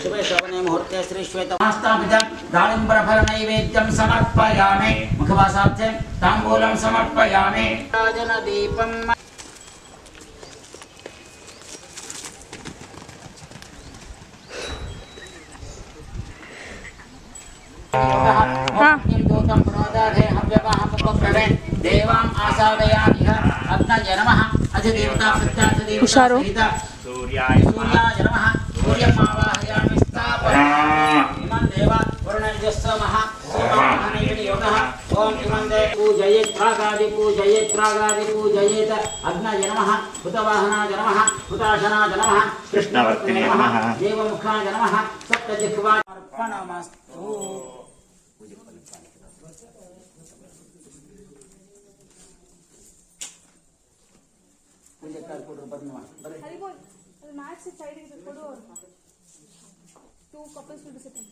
शुभे शोभने मुहूर्ते श्री श्वेतमास्तापितं दाळिम्बरफल नैवेद्यं समर्पयामि मुखवासार्थं ताम्बूलं समर्पयामि राजनदीपं देवाम् आसादयामिह अग्नये नमः अधिदेवता प्रत्याधिदेवता सूर्याय नमः सूर्यमावाहयामि स्थापयामि इमं देवा वरुणजस्समः सोममहनैर्योगः ओम इमं दे पूजयेत् पूजयेत् अग्नये नमः हुतवाहनाय नमः हुताशनाय नमः कृष्णवर्तिने नमः देवमुखाय नमः सप्तजिह्वाय अर्पणमस्तु Two couples will be sitting.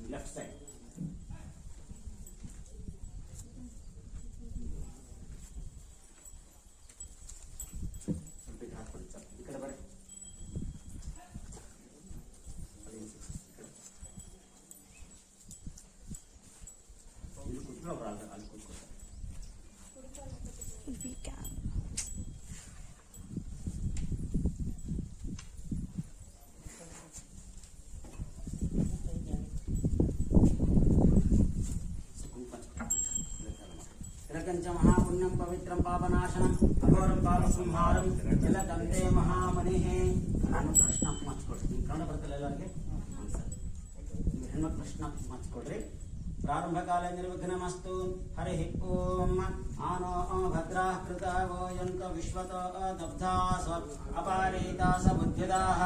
Left side इकडे बरे We can. महापुण्यं पवित्रं पापनाशनम् अघोरं पापसंहारं जलदन्ते महामनिः प्रश्न मच्चिकोड्री कನ್ನಡ ಬರ್ತಲ್ಲ ಎಲ್ಲರಿಗೆ ಹೆಣ್ಮಕ್ಳು ಪ್ರಶ್ನ ಮಚ್ಚಿಕೊಡ್ರಿ ಪ್ರಾರಂಭ ಕಾಲ ನಿರ್ವಿಘ್ನಮಸ್ತು ಹರಿ ಓಂ ಆನೋ ಭದ್ರಾ ಕೃತವೋ ಯಂತ ವಿಶ್ವತೋ ದಬ್ಧಾಸ ಅಪಾರೀತಾಸ ಬುದ್ಧಿದಾಹ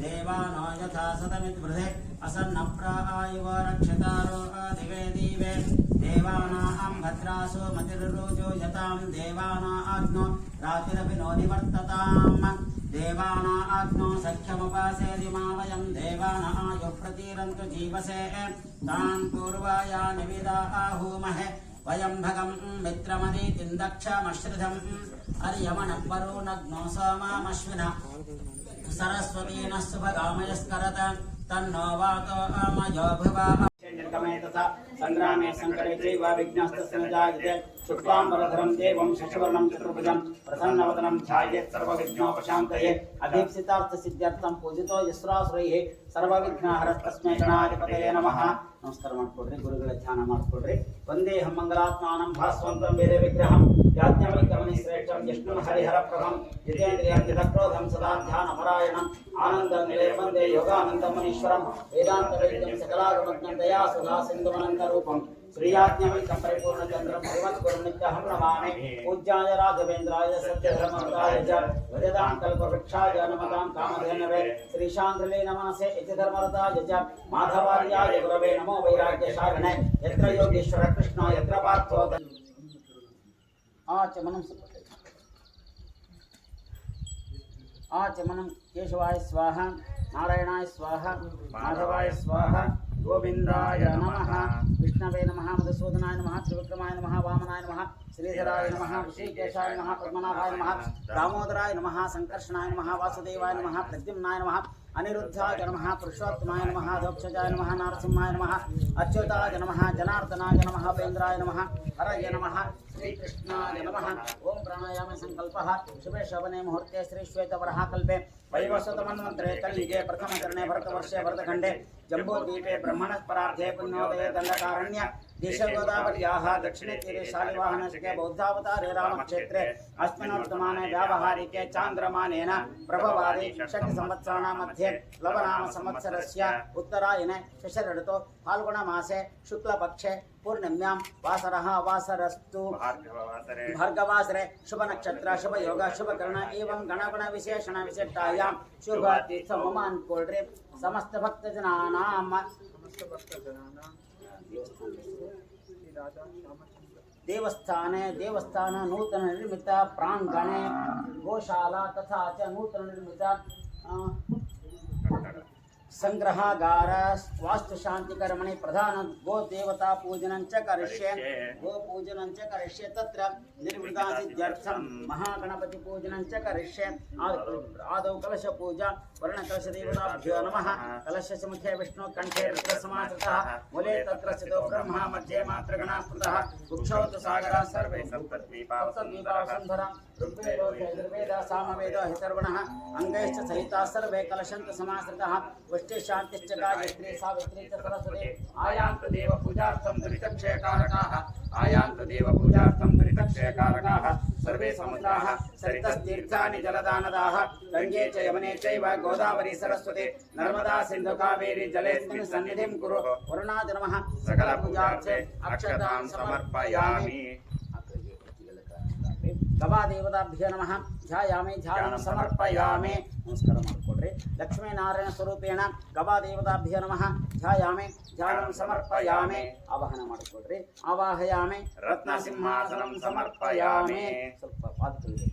ದೇವಾನೋ ಯಥಾ ಸತಮಿದ್ವೃಧೆ असन्नप्रायुव रक्षतारो दिवे दिवे देवानां भद्रासो मतिर्रोजो यतां देवानाग्नो रातिरपि नो निवर्तताम् देवानाग्नो सख्यमुपासेदिमावयं देवानायो प्रतिरन्तु जीवसे तान् पूर्वाया निविदाहूमहे वयं भगं मित्रमदितिन्दक्षमश्रिधम् अर्यमणवरुणग्नो सोमामश्विना सरस्वतीन शुभगामयस्करत तन्नो वातो अमयो भुवा संग्रामे संकरे चैव विघ्नस्तस्य न जायते शुक्लाम्बरधरं देवं शशिवर्णं चतुर्भुजं प्रसन्नवदनं ध्यायेत् सर्वविघ्नोपशान्तये अभीप्सितार्थसिद्ध्यर्थं पूजितो यस्रासुरैः सर्वविघ्नहरस्तस्मै गणाधिपतये नमः नमस्कार ಮಾಡ್ಕೊಡ್ರಿ ಗುರುಗಳ ಧ್ಯಾನ ಮಾಡ್ಕೊಡ್ರಿ ವಂದೇಹಂ ಮಂಗಲಾತ್ಮಾನಂ ಭಾಸ್ವಂತಂ ವೇದ ವಿಗ್ರಹಂ ಯಾಜ್ಞವಲ್ಕ್ಯಮುನಿ ಶ್ರೇಷ್ಠಂ ವಿಷ್ಣು ಹರಿಹರ ಪ್ರಭಂ ಜಿತೇಂದ್ರಿಯಂ ಚಿದಕ್ರೋಧಂ ಸದಾ ಧ್ಯಾನ ಪರಾಯಣಂ ಆನಂದಂ ನಿಲಯ ವಂದೇ ಯೋಗಾನಂದಂ ಮುನೀಶ್ವರಂ ವೇದಾಂತ ವೇದ್ಯಂ ಸಕಲಾಗಮಜ್ಞಂ ದಯಾ ಸುಧಾ ಸಿಂಧುವನಂತ ರೂಪಂ श्रीयाज्ञवल्क्यं परिपूर्णचन्द्रं श्रीमद्गुरुं नित्यहं नमामि पूज्याय राघवेन्द्राय सत्यधर्मवताय च भजतां कल्पवृक्षाय नमतां कामधेनवे श्रीशान्ध्रले नमासे इति धर्मरताय च माधवार्याय गुरवे नमो वैराग्यशालिने यत्र योगेश्वर कृष्ण यत्र पार्थो आचमनं केशवाय स्वाहा नारायणाय स्वाहा माधवाय स्वाहा गोविंदाय नमः विष्णवे नमः मधुसूदनाय नमः त्रिविक्रमाय नमः वामनाय नमः श्रीधराय नमः ऋषिकेशाय नमः पद्मनाभाय नमः दामोदराय नमः संकर्षणाय नमः वासुदेवाय नमः प्रद्युम्नाय नमः अनिरुद्धाय नमः पुरुषोत्तमाय नमः दक्षजाय नमः नारसिंहाय नमः अच्युताय नमः जनार्दनाय नमः उपेन्द्राय नमः हरये नमः श्रीकृष्णाय नमः ओम प्राणायाम संकल्पः शुभे शोभने मुहूर्ते श्री श्वेतवराहकल्पे वैवस्वतमन्वन्तरे कलियुगे प्रथमचरणे भरतवर्षे भरतखण्डे जम्बूद्वीपे ब्रह्मणस्परार्धे पुण्योदये दण्डकारण्य देशगोदावर्याः दक्षिणे तीरे शालिवाहनस्य बौद्धावतारे रामक्षेत्रे अस्मिन् वर्तमाने व्यावहारिके चान्द्रमानेन प्रभवादि षट् संवत्सराणां मध्ये लवनाम संवत्सरस्य उत्तरायणे शशऋतौ फाल्गुणमासे शुक्लपक्षे पूर्णिम्यां वासरः वासरस्तु भार्गवासरे शुभ नक्षत्र शुभ योग शुभ कर्ण एवं गणगुण विशेषण विशिष्टायां शुभ तीर्थ ममान कोल्ड्रे समस्त भक्तजनानां देवस्थान नूतन निर्मित प्रांगणे गोशाला तथा च नूतन निर्मित संग्रहागार वास्तु शांति कर्मणि प्रधान गो देवता पूजनं च करिष्ये गो पूजनं च करिष्ये तत्र निर्वृता सिद्ध्यर्थं महागणपति पूजनं च करिष्ये आदौ कलश पूजा वर्ण कलश देवताभ्यो नमः कलशस्य मुखे विष्णु कंठे रुद्र समाश्रितः मूले तत्र स्थितो ब्रह्मा मध्ये मातृगणा स्मृतः वृक्षौ तु सागरः सर्वे सप्तद्वीपा वसुन्धरा ऋग्वेद सामवेद हितर्वणः अंगैश्च सहिताः सर्वे कलशन्त समाश्रितः वृष्टि शांतिश्च गायत्री सावित्री च सरस्वती आयान्तु देव पूजार्थं दुरितक्षयकारकाः आयान्तु देव पूजार्थं दुरितक्षयकारकाः सर्वे समुद्राः सरितस्तीर्थानि जलदानदाः गङ्गे च यमुने चैव गोदावरी सरस्वती नर्मदा सिन्धु कावेरी जलेऽस्मिन् सन्निधिं कुरु वरुणाय नमः सकलपूजार्थे अक्षतां समर्पयामि गवा देवताभ्यो नमः ध्यायामि ध्यानं समर्पयामि नमस्कार ಮಾಡಿಕೊಳ್ಳ್ರಿ ಲಕ್ಷ್ಮೀ ನಾರಾಯಣ ಸ್ವರೂಪೇಣ ಗವಾ ದೇವತಾಭ್ಯೋ ನಮಃ ಧ್ಯಾಯಾಮಿ ಧ್ಯಾನಂ ಸಮರ್ಪಯಾಮಿ ಆವಾಹನ ಮಾಡಿಕೊಳ್ಳ್ರಿ ಆವಾಹಯಾಮಿ ರತ್ನ ಸಿಂಹಾಸನಂ ಸಮರ್ಪಯಾಮಿ ಸ್ವಲ್ಪ ಪಾದಗಳಿಗೆ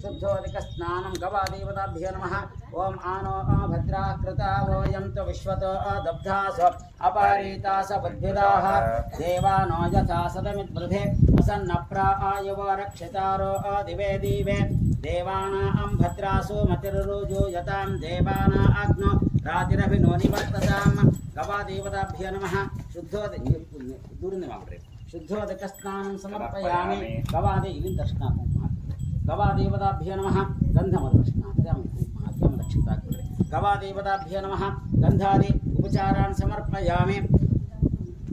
शुद्धोदक स्नानं गवा देवताभ्यो नमः ओम आनो भद्रा कृता वोयन्तु विश्वतो दब्धास अपारीतास बुद्धिदाः देवानो यथा सदमिद्वृधे प्रसन्नप्रा आयुव रक्षितारो दिवे दिवे देवानां भद्रासु मतिरुजो यतां देवाना अग्नो रातिरभिनो निवर्ततां गवा देवताभ्यो नमः शुद्धोदक स्नानं समर्पयामि गवादे इलिं दर्शनार्थं गवा देवताभ्यो नमः गन्धमदर्शनार्थं गवा देवताभ्यो नमः गन्धादि उपचारान् समर्पयामि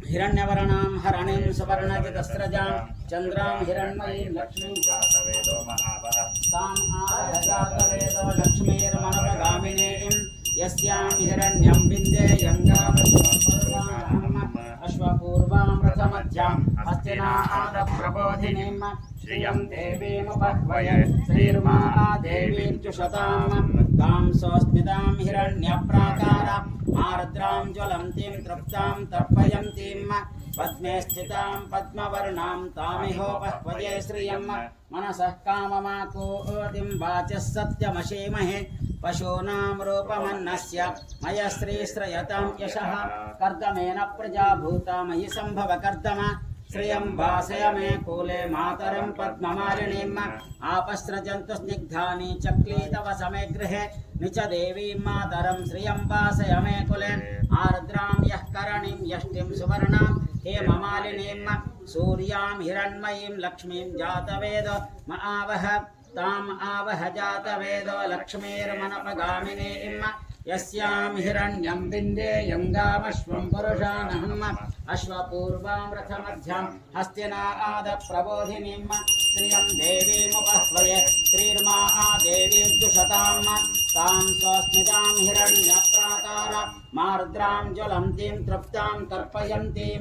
हिरण्यवर्णां हरणीं सुवर्णजितस्रजां चन्द्रां हिरण्मयीं लक्ष्मीं जातवेदो महावः ताम् आजातवेदो लक्ष्मीर्मनोगामिनीं यस्यां हिरण्यं विन्देयङ्गामश्वपूर्वाम् अश्वपूर्वां रथमध्यां हस्तिनादप्रबोधिनीं श्रियं देवीमुपह्वये श्रीर्मा देवीर्जुषतां तां स्वस्मितां हिरण्यप्राकार आर्द्रां ज्वलन्तीं तृप्तां तर्पयन्तीं पद्मे स्थितां पद्मवर्णां तामिहोपह्वये श्रियं मनसः काममाकोदिं वाचः सत्यमशीमहे पशूनां रूपमन्नस्य मय श्रीश्रयतां यशः कर्दमेन प्रजा भूता मयि सम्भव कर्दम श्रियं वासय मे कूले मातरं पद्ममालिनीम् आपस्रजन्तु स्निग्धानि चक्लीतव समे गृहे निच देवीं मातरं श्रियं वासय मे कुले आर्द्रां यः करणीं यष्टिं सुवर्णां हेममालिनीं सूर्यां हिरण्मयीं लक्ष्मीं जातवेद म आवह ताम् आवह जातवेदो लक्ष्मीर्मनपगामिनीं यस्यां हिरण्यं विन्देयङ्गामश्वं पुरुषानहम् अश्वपूर्वां रथमध्यां हस्तिनादप्रबोधिनीं श्रियं देवीमुपह्वये श्रीर्मा देवीर्जुषतां तां स्वस्मितां हिरण्यप्राकार मार्द्रां ज्वलन्तीं तृप्तां तर्पयन्तीं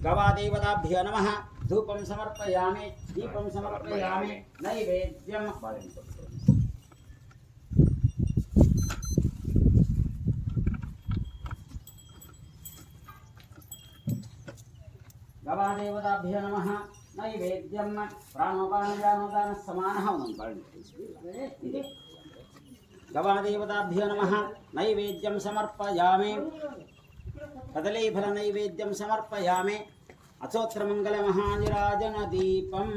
गवादेवताभ्यो नमः धूपं समर्पयामि दीपं समर्पयामि नैवेद्यं गवादेवताभ्यो नमः नैवेद्यं प्राणोपानदानोदान समानः गवादेवताभ्यो नमः नैवेद्यं समर्पयामि कदलीफल नैवेद्यं समर्पयामि अथोत्रमङ्गलमहानिराजनदीपं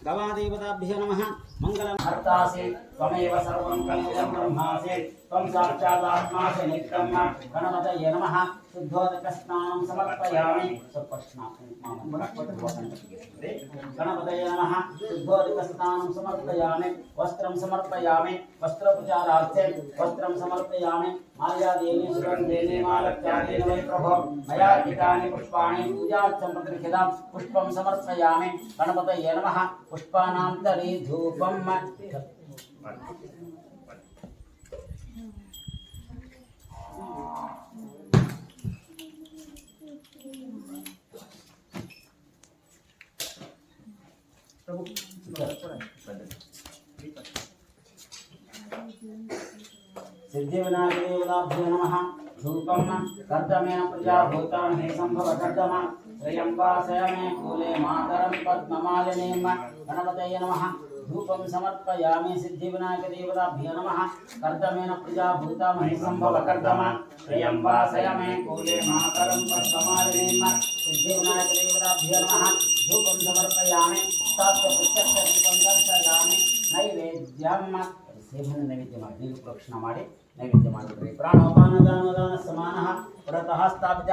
गवादेवताभ्यो नमः मंगलम हर्तासि त्वमेव सर्वं कल्पितं ब्रह्मासि त्वं साक्षादात्मासि नित्यं गणपतये नमः शुद्धोदकस्नानं समर्पयामि गणपतये नमः शुद्धोदकस्नानं समर्पयामि वस्त्रं समर्पयामि वस्त्रोपचारार्थे वस्त्रं समर्पयामि माल्यादेवी सुगन्धेन मालत्यादेन वै प्रभो मया कीटानि पुष्पाणि पूजार्थं प्रतिष्ठितां पुष्पं समर्पयामि गणपतये नमः पुष्पानान्तरे धूपं सिद्धिविनायकदेवताभ्यो नमः धूपं कर्दमेन प्रजाभूतामहे सम्भवकर्दम त्रयम्बासयमे कूले मातरं पद्ममालिनीं गणपतये नमः धूपं समर्पयामि सिद्धिविनायकदेवताभ्यो नमः कर्दमेन प्रजाभूतामहे सम्भवकर्दम त्रयम्बासयमे कूले मातरं पद्ममालिनीं सिद्धिविनायकदेवताभ्यो नमः धूपं समर्पयामि प्रत्यक्षदीपं दर्शयामि नैवेद्यं ಸೇವನೆ ನೈವೇದ್ಯ ಮಾಡಿ ನೀರು ಪ್ರೋಕ್ಷಣೆ ಮಾಡಿ ನೈವೇದ್ಯ ಮಾಡಿಬಿಡ್ರಿ ಪ್ರಾಣೋಪಾನ ದಾನೋದಾನ ಸಮಾನಃ ಪುರತಃ ಸ್ಥಾಪಿತ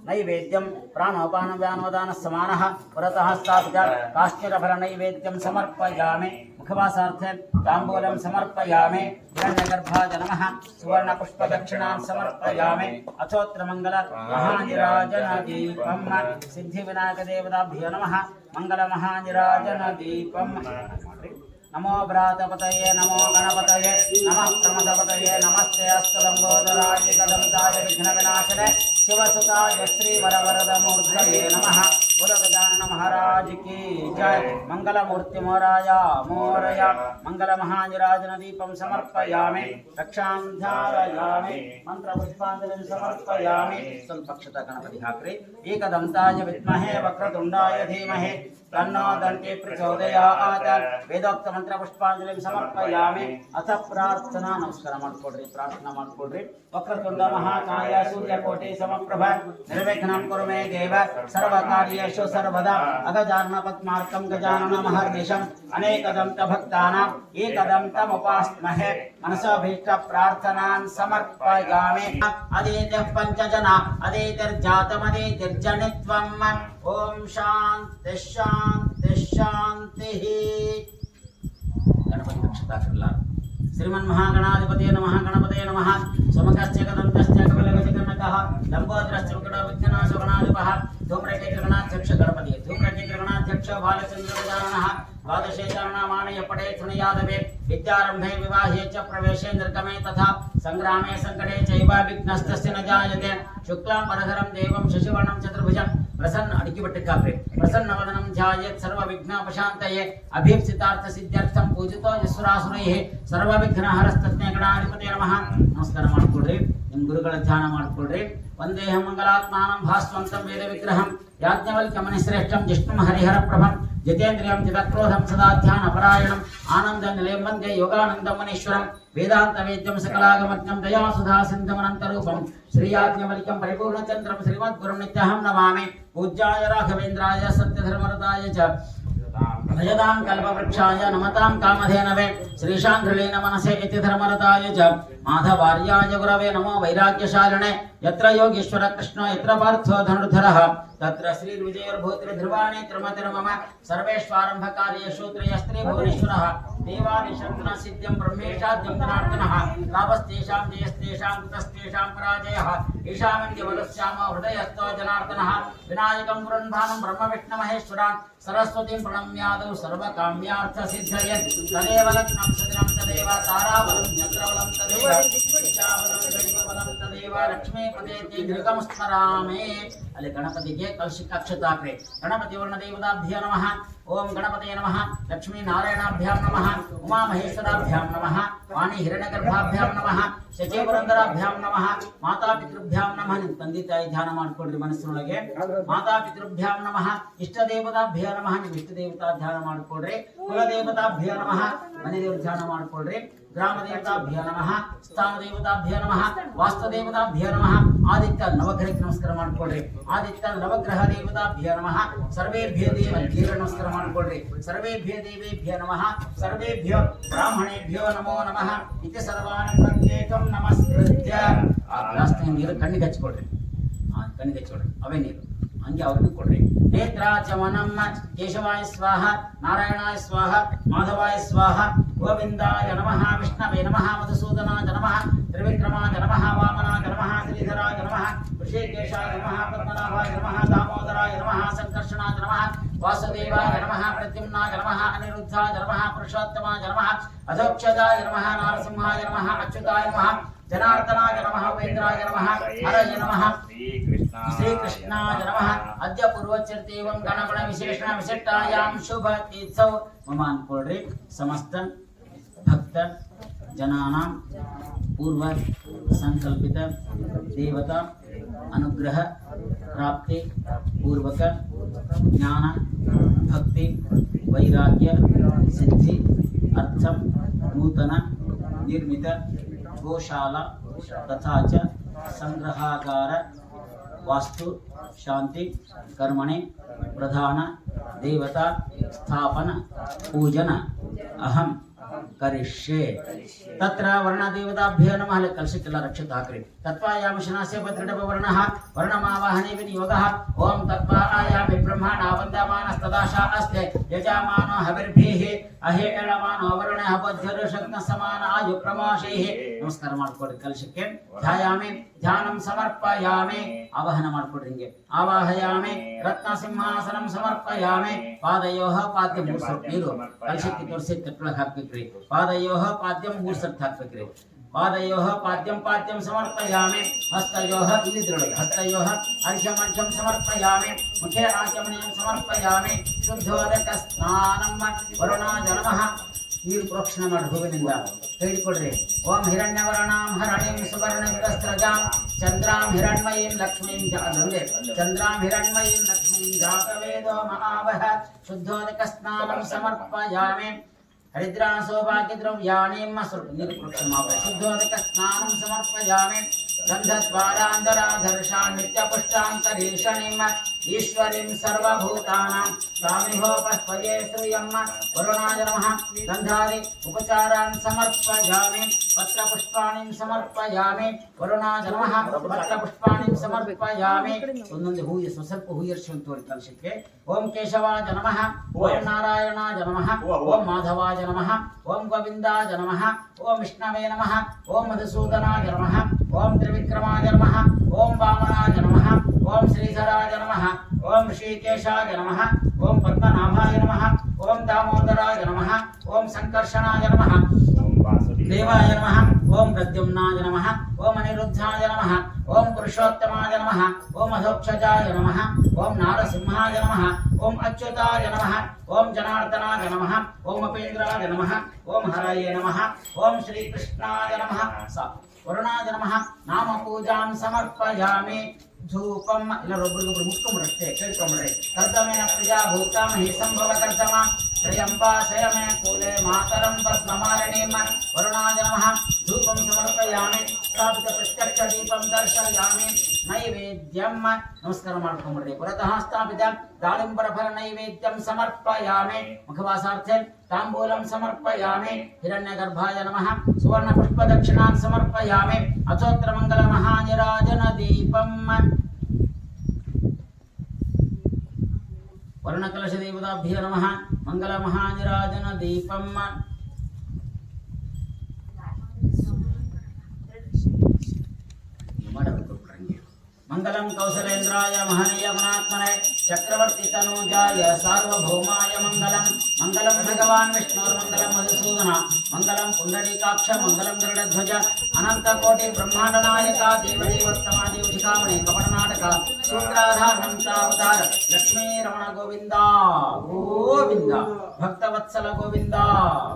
ನೈವೇದ್ಯಂ ಪ್ರಾಣೋಪಾನ ವ್ಯಾನೋದಾನ ಸಮಾನಃ ಪುರತಃ ಸ್ಥಾಪಿತ ಕಾಶ್ಮೀರಫಲ ನೈವೇದ್ಯಂ ಸಮರ್ಪಯಾಮಿ ಮುಖವಾಸಾರ್ಥೆ ತಾಂಬೂಲಂ ಸಮರ್ಪಯಾಮಿ ಹಿರಣ್ಯಗರ್ಭಾಯ ನಮಃ ಸುವರ್ಣಪುಷ್ಪದಕ್ಷಿಣಾನ್ ಸಮರ್ಪಯಾಮಿ ಅಥೋತ್ರಮಂಗಲ ಮಹಾನಿರಾಜನ ದೀಪಂ ಸಿದ್ಧಿವಿನಾಯಕದೇವತಾಭ್ಯೋ ನಮಃ ಮಂಗಲ ಮಹಾನಿರಾಜನ ದೀಪಂ नमो व्रातपतये नमो गणपतये नमः प्रमदपतये नमस्ते अस्तलंबोदराय कदम्ताय विघ्नविनाशने शिवसुताय श्रीवरवरदमूर्तये नमः बोलो गजानन महाराज की जय मंगलमूर्ति मोराया मोरया मंगल महानिराजन दीपं समर्पयामि रक्षां धारयामि मंत्रपुष्पांजलिं समर्पयामि स्वल्पक्षता गणपति हाक्रे एकदन्ताय विद्महे वक्रतुण्डाय धीमहि तन्नो दन्ति प्रचोदयात् वेदोक्त मंत्र पुष्पांजलिं समर्पयामि अथ प्रार्थना नमस्कार ಮಾಡ್ಕೊಡ್ರಿ ಪ್ರಾರ್ಥನಾ ಮಾಡ್ಕೊಡ್ರಿ ವಕ್ರತುಂಡ ಮಹಾಕಾಯ ಸೂರ್ಯಕೋಟಿ ಸಮಪ್ರಭ ನಿರ್ವಿಘ್ನಂ ಕುರು ಮೇ ದೇವ ಸರ್ವಕಾರ್ಯೇಷು ಸರ್ವದಾ ಅಗಜಾನನ ಪದ್ಮಾರ್ಕಂ ಗಜಾನನ ಮಹರ್ನಿಶಂ ಅನೇಕದಂತ ಭಕ್ತಾನಾಂ ಏಕದಂತಮುಪಾಸ್ಮಹೇ ಮನಸಾಭೀಷ್ಟ ಪ್ರಾರ್ಥನಾನ್ ಸಮರ್ಪಯಾಮಿ ಅದೇತ್ಯಃ ಪಂಚಜನ ಅದೇತಿರ್ಜಾತಮದೇತಿರ್ಜನಿತ್ವಂ ಓಂ ಶಾಂತಿ ಶಾಂತಿ ಶಾಂತಿ गणपति नक्षत्राक्षरला श्रीमन्महागणाधिपतये नमः गणपतये नमः समकस्य कदन्तस्य कपिलगजकर्णकः लम्बोदरस्य विघ्ननाशो गणाधिपः धूम्रकेतुगणाध्यक्ष गणपति धूम्रकेतुगणाध्यक्ष बालचन्द्रगजाननः द्वादशे चरणामाणय पठे यादवे विद्यारम्भे विवाहे च प्रवेशे निर्गमे तथा संग्रामे संकटे चैव विघ्नस्तस्य न जायते शुक्लां परधरं देवं शशिवर्णं चतुर्भुजं प्रसन्न अडिकिबट्टिकाप्रे प्रसन्नवदनं ध्यायेत् सर्वविघ्नोपशान्तये अभीप्सितार्थ सिद्ध्यर्थं पूजितो यस्वरासुरैः सर्वविघ्नहरस्तस्मै गणाधिपतये नमः नमस्कार ಮಾಡಿಕೊಳ್ಳ್ರಿ ನಿಮ್ಮ ಗುರುಗಳ ಧ್ಯಾನ ಮಾಡಿಕೊಳ್ಳ್ರಿ ವಂದೇಹಂ ಮಂಗಲಾತ್ಮಾನಂ ಭಾಸ್ವಂತಂ ವೇದ ವಿಗ್ರಹಂ ಯಾಜ್ಞವಲ್ಕ್ಯಮನಿ ಶ್ರೇಷ್ಠಂ ಜಿಷ್ಣುಂ ಹರಿಹರ ಪ್ರಭಂ जितेन्द्रियं जितक्रोधं सदा ध्यानपरायणं आनन्दनिलयं वन्दे योगानन्दमुनीश्वरं वेदान्तवेद्यं सकलागमज्ञं दयासुधा सिन्धुमनन्तरूपं श्रीयाज्ञवल्क्यं परिपूर्णचन्द्रं श्रीमद्गुरुं नित्यहं नमामि पूज्याय राघवेन्द्राय सत्यधर्मरताय च भजतां कल्पवृक्षाय नमतां कामधेनवे श्रीशाङ्घ्रिलेन मनसे इति धर्मरताय च माधवार्याय गुरवे नमो वैराग्यशालिने यत्र योगीश्वर कृष्णो यत्र पार्थो धनुर्धरः तत्र श्रीर्विजयोर्भूतिर्ध्रुवाणि त्रिमतिर्मम सर्वेष्वारम्भकार्येषु त्रयस्त्री भुवनेश्वरः देवानिशन्तना सिद्ध्यं ब्रह्मेशाद्यं जनार्दनः लाभस्तेषां जयस्तेषां कुतस्तेषां पराजयः ईशामन्यवलस्याम हृदयस्थो जनार्दनः विनायकं पुरन्भानं ब्रह्मविष्णुमहेश्वरान् सरस्वतीं प्रणम्यादौ सर्वकाम्यार्थसिद्धये तदेव लग्नं सदिनं तदेव ताराबलं चन्द्रबलं तदेव विद्याबलं दैवबलं तदेव लक्ष्मीपदेति घृतं स्मरामि ಅಲ್ಲಿ ಗಣಪತಿಗೆ ಕಲಶಿಕಾಕ್ಷತಾಕ್ರೆ ಗಣಪತಿ ವರ್ಣದೇವತಾಭ್ಯೋ ನಮಃ ಓಂ ಗಣಪತये ನಮಃ ಲಕ್ಷ್ಮೀ ನಾರಾಯಣಾಭ್ಯಾಂ ನಮಃ ಉಮಾ ಮಹೇಶ್ವರಾಭ್ಯಾಂ ನಮಃ ವಾಣಿ ಹಿರಣ್ಯಗರ್ಭಾಭ್ಯಾಂ ನಮಃ ಶಚೀಪುರಂದರಾಭ್ಯಾಂ ನಮಃ ಮಾತಾಪಿತೃಭ್ಯಾಂ ನಮಃ ನಿಮ್ಮ ತಂದೆ ತಾಯಿ ಧ್ಯಾನ ಮಾಡ್ಕೊಳ್ರಿ ಮನಸ್ಸಿನೊಳಗೆ ಮಾತಾಪಿತೃಭ್ಯಾಂ ನಮಃ ಇಷ್ಟ ದೇವತಾಭ್ಯೋ ನಮಃ ನಿಮ್ಮ ಇಷ್ಟ ದೇವತಾ ಧ್ಯಾನ ಮಾಡ್ಕೊಳ್ರಿ ಕುಲ ದೇವತಾಭ್ಯೋ ನಮಃ ಮನೆ ದೇವರ ಧ್ಯಾನ ಮಾಡ್ಕೊಳ್ರಿ ಗ್ರಾಮ ದೇವತಾಭ್ಯೋ ನಮಃ ಸ್ಥಾನ ದೇವತಾಭ್ಯೋ ನಮಃ ವಾಸ್ತು ದೇವತಾಭ್ಯೋ ನಮಃ ಆದಿತ್ಯ ನವಗ್ರಹಕ್ಕೆ ನಮಸ್ಕಾರ ಮಾಡ್ಕೊಳ್ರಿ. ಆದಿತ್ಯ ನವಗ್ರಹ ದೇವತಾಭ್ಯ ನಮಃ. ಸರ್ವೇಭ್ಯ ದೇವತೆಗೆ ನಮಸ್ಕಾರ ಮಾಡ್ಕೊಳ್ರಿ. ಸರ್ವೇಭ್ಯ ದೇವೇಭ್ಯ ನಮಃ. ಸರ್ವೇಭ್ಯ ಬ್ರಾಹ್ಮಣೇಭ್ಯೋ ನಮೋ ನಮಃ. ಇತಿ ಸರ್ವಾನ್ ಪ್ರತ್ಯೇಕಂ ನಮಸ್ಕೃತ್ಯ. ಆ ಗ್ಲಾಸ್ ನೀರು ಕಣ್ಣಿಗೆ ಹಚ್ಕೊಳ್ರಿ. ಕಣ್ಣಿಗೆ ಹಚ್ಕೊಳ್ರಿ, ಅವೇ ನೀರು ಹಂಗೆ ಅವ್ರಿಗೆ ಕೊಡ್ರಿ. ನೇತ್ರಾಚಮನಂ ಕೇಶವಾಯ ಸ್ವಾಹ, ನಾರಾಯಣಾಯ ಸ್ವಾಹ, ಮಾಧವಾಯ ಸ್ವಾಹ, ಗೋವಿಂದಾಯ ನಮಃ, ವಿಷ್ಣವೇ ನಮಃ, ಮಧುಸೂದನಾಯ ನಮಃ, ತ್ರಿವಿಕ್ರಮಾಯ ನಮಃ, ವಾಮನಾಯ ನಮಃ, ಶ್ರೀಧರಾಯ ನಮಃ, ಋಷಿಕೇಶಾಯ ನಮಃ, ಪದ್ಮನಾಭಾಯ ನಮಃ, ದಾಮೋದರಾಯ ನಮಃ, ಸಂಕರ್ಷಣಾಯ ನಮಃ, ವಾಸುದೇವಾಯ ನಮಃ, ಪ್ರದ್ಯುಮ್ನಾಯ ನಮಃ, ಅನಿರುದ್ಧಾಯ ನಮಃ, ಪುರುಷೋತ್ತಮಾಯ ನಮಃ, ಅಧೋಕ್ಷಜಾಯ ನಮಃ, ನಾರಸಿಂಹಾಯ ನಮಃ, ಅಚ್ಯುತಾಯ ನಮಃ, ಜನಾರ್ದನಾಯ ನಮಃ, ವೇದ್ರಾಯ ನಮಃ, ಹರಯ ನಮಃ, ಶ್ರೀಕೃಷ್ಣಾಯ ನಮಃ. ಅದ್ಯ ಪೂರ್ವಚರ್ತೀವಂ ಗಣಗಣ ವಿಶೇಷಣ ವಿಶಿಷ್ಟಾಯಾಂ ಶುಭ ತೀರ್ಥೌ ಮಮ ಅನ್ಕೊಳ್ರಿ. ಸಮಸ್ತ ಭಕ್ತ ಜನಾನಾಂ ಪೂರ್ವ ಸಂಕಲ್ಪಿತ ದೇವತಾ ಅನುಗ್ರಹ ಪ್ರಾಪ್ತಿ ಪೂರ್ವಕ ಜ್ಞಾನ ಭಕ್ತಿ ವೈರಾಗ್ಯ ಸಿದ್ಧಿ ಅರ್ಥಂ ನೂತನ ನಿರ್ಮಿತ ಗೋಶಾಲಾ ತಥಾ ಚ ಸಂಗ್ರಹಾಗಾರ ವಾಸ್ತು ಶಾಂತಿ ಕರ್ಮಣೆ ಪ್ರಧಾನ ದೇವತಾ ಸ್ಥಾಪನ ಪೂಜನ ಅಹಂ ಕರಿಷ್ಯೆ. ತತ್ರ ವರ್ಣದೇವತಾಭ್ಯೋ ನಮಃ. ಕಲಶಕ್ಕೆಲ್ಲ ರಕ್ಷಿತ ಹಾಕ್ರಿ. ತತ್ವಾಯಾಮ ಶನಾಸ್ಯ ಭದ್ರಡಭ ವರ್ಣಃ ವರ್ಣಮಾವಾಹನೆ ವಿನಿಯೋಗಃ. ಓಂ ತತ್ವಾಯಾಮಿ ಬ್ರಹ್ಮಣ ವಂದಮಾನಸ್ತದಾಶ ಅಸ್ತೆ ಯಜಮಾನೋ ಹವಿರ್ಭಿಃ ಅಹೇ ಎಳಮಾನೋ ವರ್ಣಃ ಬದ್ಧರು ಶಕ್ನ ಸಮಾನ ಆಯು ಪ್ರಮಾಶೈಃ. ನಮಸ್ಕಾರ ಮಾಡ್ಕೊಡ್ರಿ ಕಲಶಕ್ಕೆ. ಧ್ಯಾಯಾಮಿ ಧ್ಯಾನಂ ಸಮರ್ಪಯಾಮಿ. ಆವಾಹನ ಮಾಡ್ಕೊಡ್ರಿ ಹಿಂಗೆ. ಆವಾಹಯಾಮಿ ರತ್ನ ಸಿಂಹಾಸನಂ ಸಮರ್ಪಯಾಮಿ. ಪಾದಯೋಃ ಪಾದ್ಯಂ ಮೂರು ಸಲ ನೀರು ಕಲಶಕ್ಕೆ ತೋರಿಸಿ ಕಟ್ಲಕ್ಕೆ ಹಾಕ್ಬೇಕ್ರಿ. ಪಾದಯೋಃ ಪಾದ್ಯಂ ಮೂರು ಸಲ ಹಾಕ್ಬೇಕ್ರಿ. ಪಾದಯೋಃ ಪಾದ್ಯಂ ಪಾದ್ಯಂ ಸಮರ್ಪಯಾಮಿ. ಹಸ್ತಯೋಃ ಇಲ್ಲಿದ್ರೊಳಗೆ ಹಸ್ತಯೋಃ ಅರ್ಘ್ಯಂ ಅರ್ಘ್ಯಂ ಸಮರ್ಪಯಾಮಿ. ಮುಖೇ ಆಚಮನೀಯಂ ಸಮರ್ಪಯಾಮಿ. ಶುದ್ಧೋದಕ ಸ್ನಾನಂ ವರುಣಾಯ ನಮಃ. ನೀರು ಪ್ರೋಕ್ಷಣ ಮಾಡಿ ಹೂವಿನಿಂದ ಹೇಳಿಕೊಡ್ರಿ. ಓಂ ಹಿರಣ್ಯವರ್ಣಾಂ ಹರಣೀಂ ಸುವರ್ಣವಿವಸ್ತ್ರಜಾಂ ಚಂದ್ರಾಂ ಹಿರಣ್ಮಯೀಂ ಲಕ್ಷ್ಮೀಂ ಜಾತವೇದ ಚಂದ್ರಾಂ ಹಿರಣ್ಮಯೀಂ ಲಕ್ಷ್ಮೀಂ ಜಾತವೇದೋ ಮಹಾವಹ. ಶುದ್ಧೋದಕ ಸ್ನಾನಂ ಸಮರ್ಪಯಾಮಿ. ಹರಿದ್ರಾ ಸೌಭಾಗ್ಯದ್ರವ್ಯಾಣಿ ನೀರು ಪ್ರೋಕ್ಷಣ ಮಾಡಿ ಶುದ್ಧೋದಕ ಸ್ನಾನಂ ಸಮರ್ಪಯಾಮಿ. ಗಂಧದ್ವಾರಾಂಧರಾಧರ್ಷಾನ್ ನಿತ್ಯಪುಷ್ಟಾಂತರೀಷಣಿಂ ಈಶ್ವರೀಂ ಸರ್ವಭೂತಾನಾಂ ತಾಮಿಹೋಪಸ್ಪಯೇ ಶ್ರಿಯಂ ವರುಣಾಯ ನಮಃ. ಗಂಧಾದಿ ಉಪಚಾರಾನ್ ಸಮರ್ಪಯಾಮಿ. ಪತ್ರಪುಷ್ಪಾಣಿಂ ಸಮರ್ಪಯಾಮಿ. ವರುಣಾಯ ನಮಃ. ಪತ್ರಪುಷ್ಪಾಣಿಂ ಸಮರ್ಪಯಾಮಿ. ಒಂದೊಂದು ಹೂ ಸ್ವಲ್ಪ ಹೂ ಇರಿಸುವಂತ ಕಲಶಕ್ಕೆ. ಓಂ ಕೇಶವಾಯ ನಮಃ. ಓಂ ನಾರಾಯಣಾಯ ನಮಃ. ಓಂ ಮಾಧವಾಯ ನಮಃ. ಓಂ ಗೋವಿಂದಾಯ ನಮಃ. ಓಂ ವಿಷ್ಣವೇ ನಮಃ. ಓಂ ಮಧುಸೂದನಾಯ ನಮಃ. ಓಂ ತ್ರಿವಿಕ್ರಮಾಯ ನಮಃ. ಓಂ ವಾಮನಾಯ ನಮಃ. ಓಂ ಶ್ರೀಧರಾಯ ನಮಃ. ಓಂ ಋಷಿಕೇಶಾಯ ನಮಃ. ಓಂ ಪದ್ಮನಾಭಾಯ ನಮಃ. ಓಂ ದಾಮೋದರಾಯ ನಮಃ. ಓಂ ಸಂಕರ್ಷಣಾಯ ನಮಃ. ದೇವಾಯ ನಮಃ. ಓಂ ಪ್ರದ್ಯುಮ್ನಾಯ ನಮಃ. ಓಂ ಅನಿರುದ್ಧಾಯ ನಮಃ. ಓಂ ಪುರುಷೋತ್ತಮಾಯ ನಮಃ. ಓಂ ಅಧೋಕ್ಷಜಾಯ ನಮಃ. ಓಂ ನಾರಸಿಂಹಾಯ ನಮಃ. ಓಂ ಅಚ್ಯುತಾಯ ನಮಃ. ಓಂ ಜನಾರ್ದನಾಯ ನಮಃ. ಓಂ ಉಪೇಂದ್ರಾಯ ನಮಃ. ಓಂ ಹರಯೇ ನಮಃ. ಓಂ ಶ್ರೀಕೃಷ್ಣಾಯ ನಮಃ. ವರುಣಾಯ ನಮಃ. ನಾಮ ಪೂಜಾಂ ಸಮರ್ಪಯಾಮಿ. ಧೂಪಂ ಎಲ್ಲರೊಬ್ಬರಿಗೊಬ್ರು ಮುಟ್ಕೊಂಡ್ಬಿಡಷ್ಟೇ ಕೇಳ್ಕೊಂಡ್ರೆ. ಕರ್ದಮೇನ ಪ್ರಜಾ ಭೂತಾಮಹಿ ಸಂಭವ ಕರ್ದಮ ಶ್ರೇಯಂಬಾ ಶಯಮೇ ಕೂಲೆ ಮಾತರಂ ಪದ್ಮಮಾಲಿನೀಂ. ವರುಣಾಯ ನಮಃ. ಧೂಪಂ ಸಮರ್ಪಯಾಮಿ. ಸ್ಥಾಪಿತ ಪ್ರತ್ಯಕ್ಷ ದೀಪಂ ದರ್ಶಯಾಮಿ. ನೈವೇದ್ಯಂ ನಮಸ್ಕಾರ ಮಾಡ್ಕೊಂಡ್ಬಿಡ್ರಿ. ಪುರತಃ ಸ್ಥಾಪಿತ ದಾಳಿಂಬರ ಫಲ ನೈವೇದ್ಯಂ ಸಮರ್ಪಯಾಮಿ. ಮುಖವಾಸಾರ್ಥೆ ತಾಂಬೂಲಂ ಸಮರ್ಪಯಾಮಿ. ಹಿರಣ್ಯಗರ್ಭಾಯ ನಮಃ. ಸುವರ್ಣ ಪುಷ್ಪ ದಕ್ಷಿಣಾನ್ ಸಮರ್ಪಯಾಮಿ. ಅಚೋತ್ರ ಮಂಗಲ ಮಹಾನಿರಾಜನ ದೀಪಂ. ವರ್ಣಕಲಶ ದೇವತಾಭ್ಯೋ ನಮಃ. ಮಂಗಲ ಮಹಾನಿರಾಜನ ದೀಪಂ. ಮಂಗಲಂ ಕೌಸಲೇಂದ್ರಾಯ ಮಹನೀಯ ಗುಣಾತ್ಮನೆ ಚಕ್ರವರ್ತಿ ತನೂಜಾಯ ಸಾರ್ವಭೌಮಾಯ ಮಂಗಲಂ. ಮಂಗಲಂ ಭಗವಾನ್ ವಿಷ್ಣುರ್ಮಂಗಲಂ ಮಧುಸೂದನ. ಮಂಗಲಂ ಪುಂಡರೀಕಾಕ್ಷ. ಮಂಗಲಂ ಗರುಡಧ್ವಜ. ಅನಂತ ಕೋಟಿ ಬ್ರಹ್ಮಾಂಡ ನಾಯಕ ದೇವದೇವೋತ್ತಮ ದೇವಧಿಕಾಮಣಿ ಕಪಟನಾಟಕ ಸೂತ್ರಾಧಾರಂತಾವತಾರ ಲಕ್ಷ್ಮೀ ರಮಣ ಗೋವಿಂದ ಗೋವಿಂದ. ಭಕ್ತವತ್ಸಲ ಗೋವಿಂದ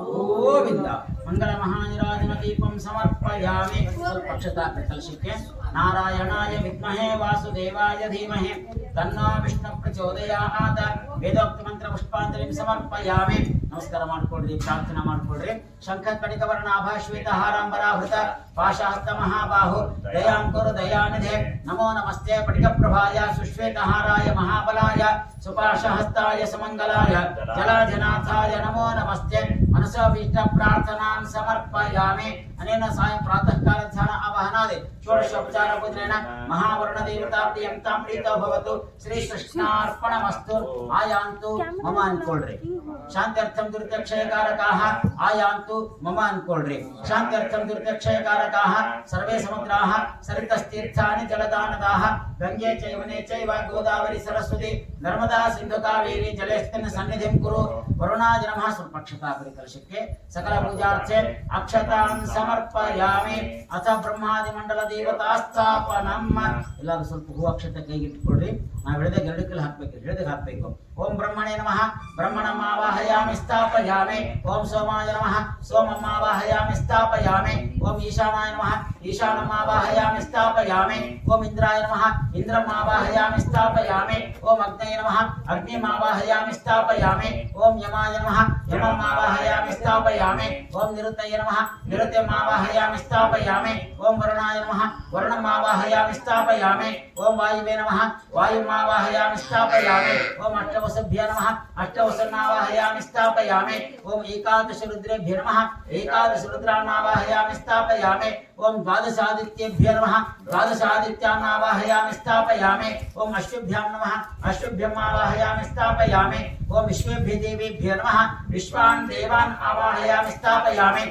ಗೋವಿಂದ. मंगल महानिराजन दीपं समर्पयामि पक्षता कलशिके नारायणाय विद्महे वासुदेवाय धीमहि तन्नो विष्णु प्रचोदयात् वेदोक्त मंत्र पुष्पांजलिं समर्पयामि नमस्कार ಮಾಡ್ಕೊಳ್ಳಿ ಪ್ರಾರ್ಥನೆ ಮಾಡ್ಕೊಳ್ಳಿ ಶಂಖ ಕಣಿಕ ವರ್ಣಾಭ ಶ್ವೇತ ಹಾರಾಂಬರಾಭೃತ ಪಾಶಹಸ್ತ ಮಹಾಬಾಹು ದಯಾಂಕುರು ದಯಾನಿಧೆ ನಮೋ ನಮಸ್ತೆ ಪಟಿಕ ಪ್ರಭಾಯ ಸುಶ್ವೇತ ಹಾರಾಯ ಮಹಾಬಲಾಯ ಸುಪಾಶಹಸ್ತಾಯ ಸಮಂಗಲಾಯ ಜಲಾಜನಾಥಾಯ ನಮೋ ನಮಸ್ತೆ मनसाभीष्ट प्रार्थनां समर्पयामि अनेन सायं प्रातः काले ध्यान आवाहनादि षोडशोपचार पूजनेन महावरुण देवता प्रियंतां प्रीतो भवतु श्री कृष्णार्पणमस्तु आयान्तु मम अन्कोल्ड्रि शान्त्यर्थं दुर्त्यक्षयकारकाः आयान्तु मम अन्कोल्ड्रि शान्त्यर्थं दुर्त्यक्षयकारकाः सर्वे समुद्राः सरितस्तीर्थानि जलदानदाः गंगे च यमुने चैव गोदावरी सरस्वती नर्मदा सिन्धु कावेरी जलेस्मिन् सन्निधिं कुरु वरुणाय नमः सुपक्षता कलशಕ್ಕೆ सकल पूजार्थे अक्षतां समर्पयामि अथ ब्रह्मादि मंडल देवता स्थापनम ಎಲ್ಲರೂ ಸ್ವಲ್ಪ ಹೂ ಅಕ್ಷತೆ ಕೈಗೆ ಇಟ್ಟುಕೊಳ್ಳಿ ನಾವು ಹೇಳಿದ ಗರಡಿಕಲ್ಲಿ ಹಾಕಬೇಕು ಹೇಳಿದ ಹಾಕಬೇಕು ಓಂ ಬ್ರಹ್ಮಣೇ ನಮಃ ಬ್ರಹ್ಮಣಂ ಆವಾಹಯಾಮಿ ಸ್ಥಾಪಯಾಮಿ ಓಂ ಸೋಮಾಯ ನಮಃ ಸೋಮಂ ಆವಾಹಯಾಮಿ ಸ್ಥಾಪಯಾಮಿ ಓಂ ಈಶಾನಾಯ ನಮಃ ಈಶಾನಂ ಆವಾಹಯಾಮಿ ಸ್ಥಾಪಯಾಮಿ ಓಂ ಇಂದ್ರಾಯ ನಮಃ ಇಂದ್ರಂ ಆವಾಹಯಾಮಿ ಸ್ಥಾಪಯಾಮಿ ಓಂ ಅಗ್ನಯೇ ನಮಃ ಅಗ್ನಿಂ ಆವಾಹಯಾಮಿ ಸ್ಥಾಪಯಾಮಿ ಓಂ ಯಮಾಯ ನಮಃ ಯಮಂ आवाहयामि स्थापयामि ओम निरुतये नमः निरुतं आवाहयामि स्थापयामि ओम वरुणाय नमः वरुणं आवाहयामि स्थापयामि ओम वायुवे नमः वायुं आवाहयामि स्थापयामि ओम अष्टवसुभ्यो नमः अष्टवसुन् आवाहयामि स्थापयामि ओम एकादश रुद्रेभ्यो नमः एकादश रुद्रान् आवाहयामि स्थापयामि ओम द्वादशादित्येभ्यो नमः द्वादशादित्यान् आवाहयामि स्थापयामि ओम अश्वभ्यां नमः अश्वभ्यम् आवाहयामि स्थापयामि ओम विश्वेभ्यो देवेभ्यो नमः विश्वान् देवान् आवाहयामि स्थापयामि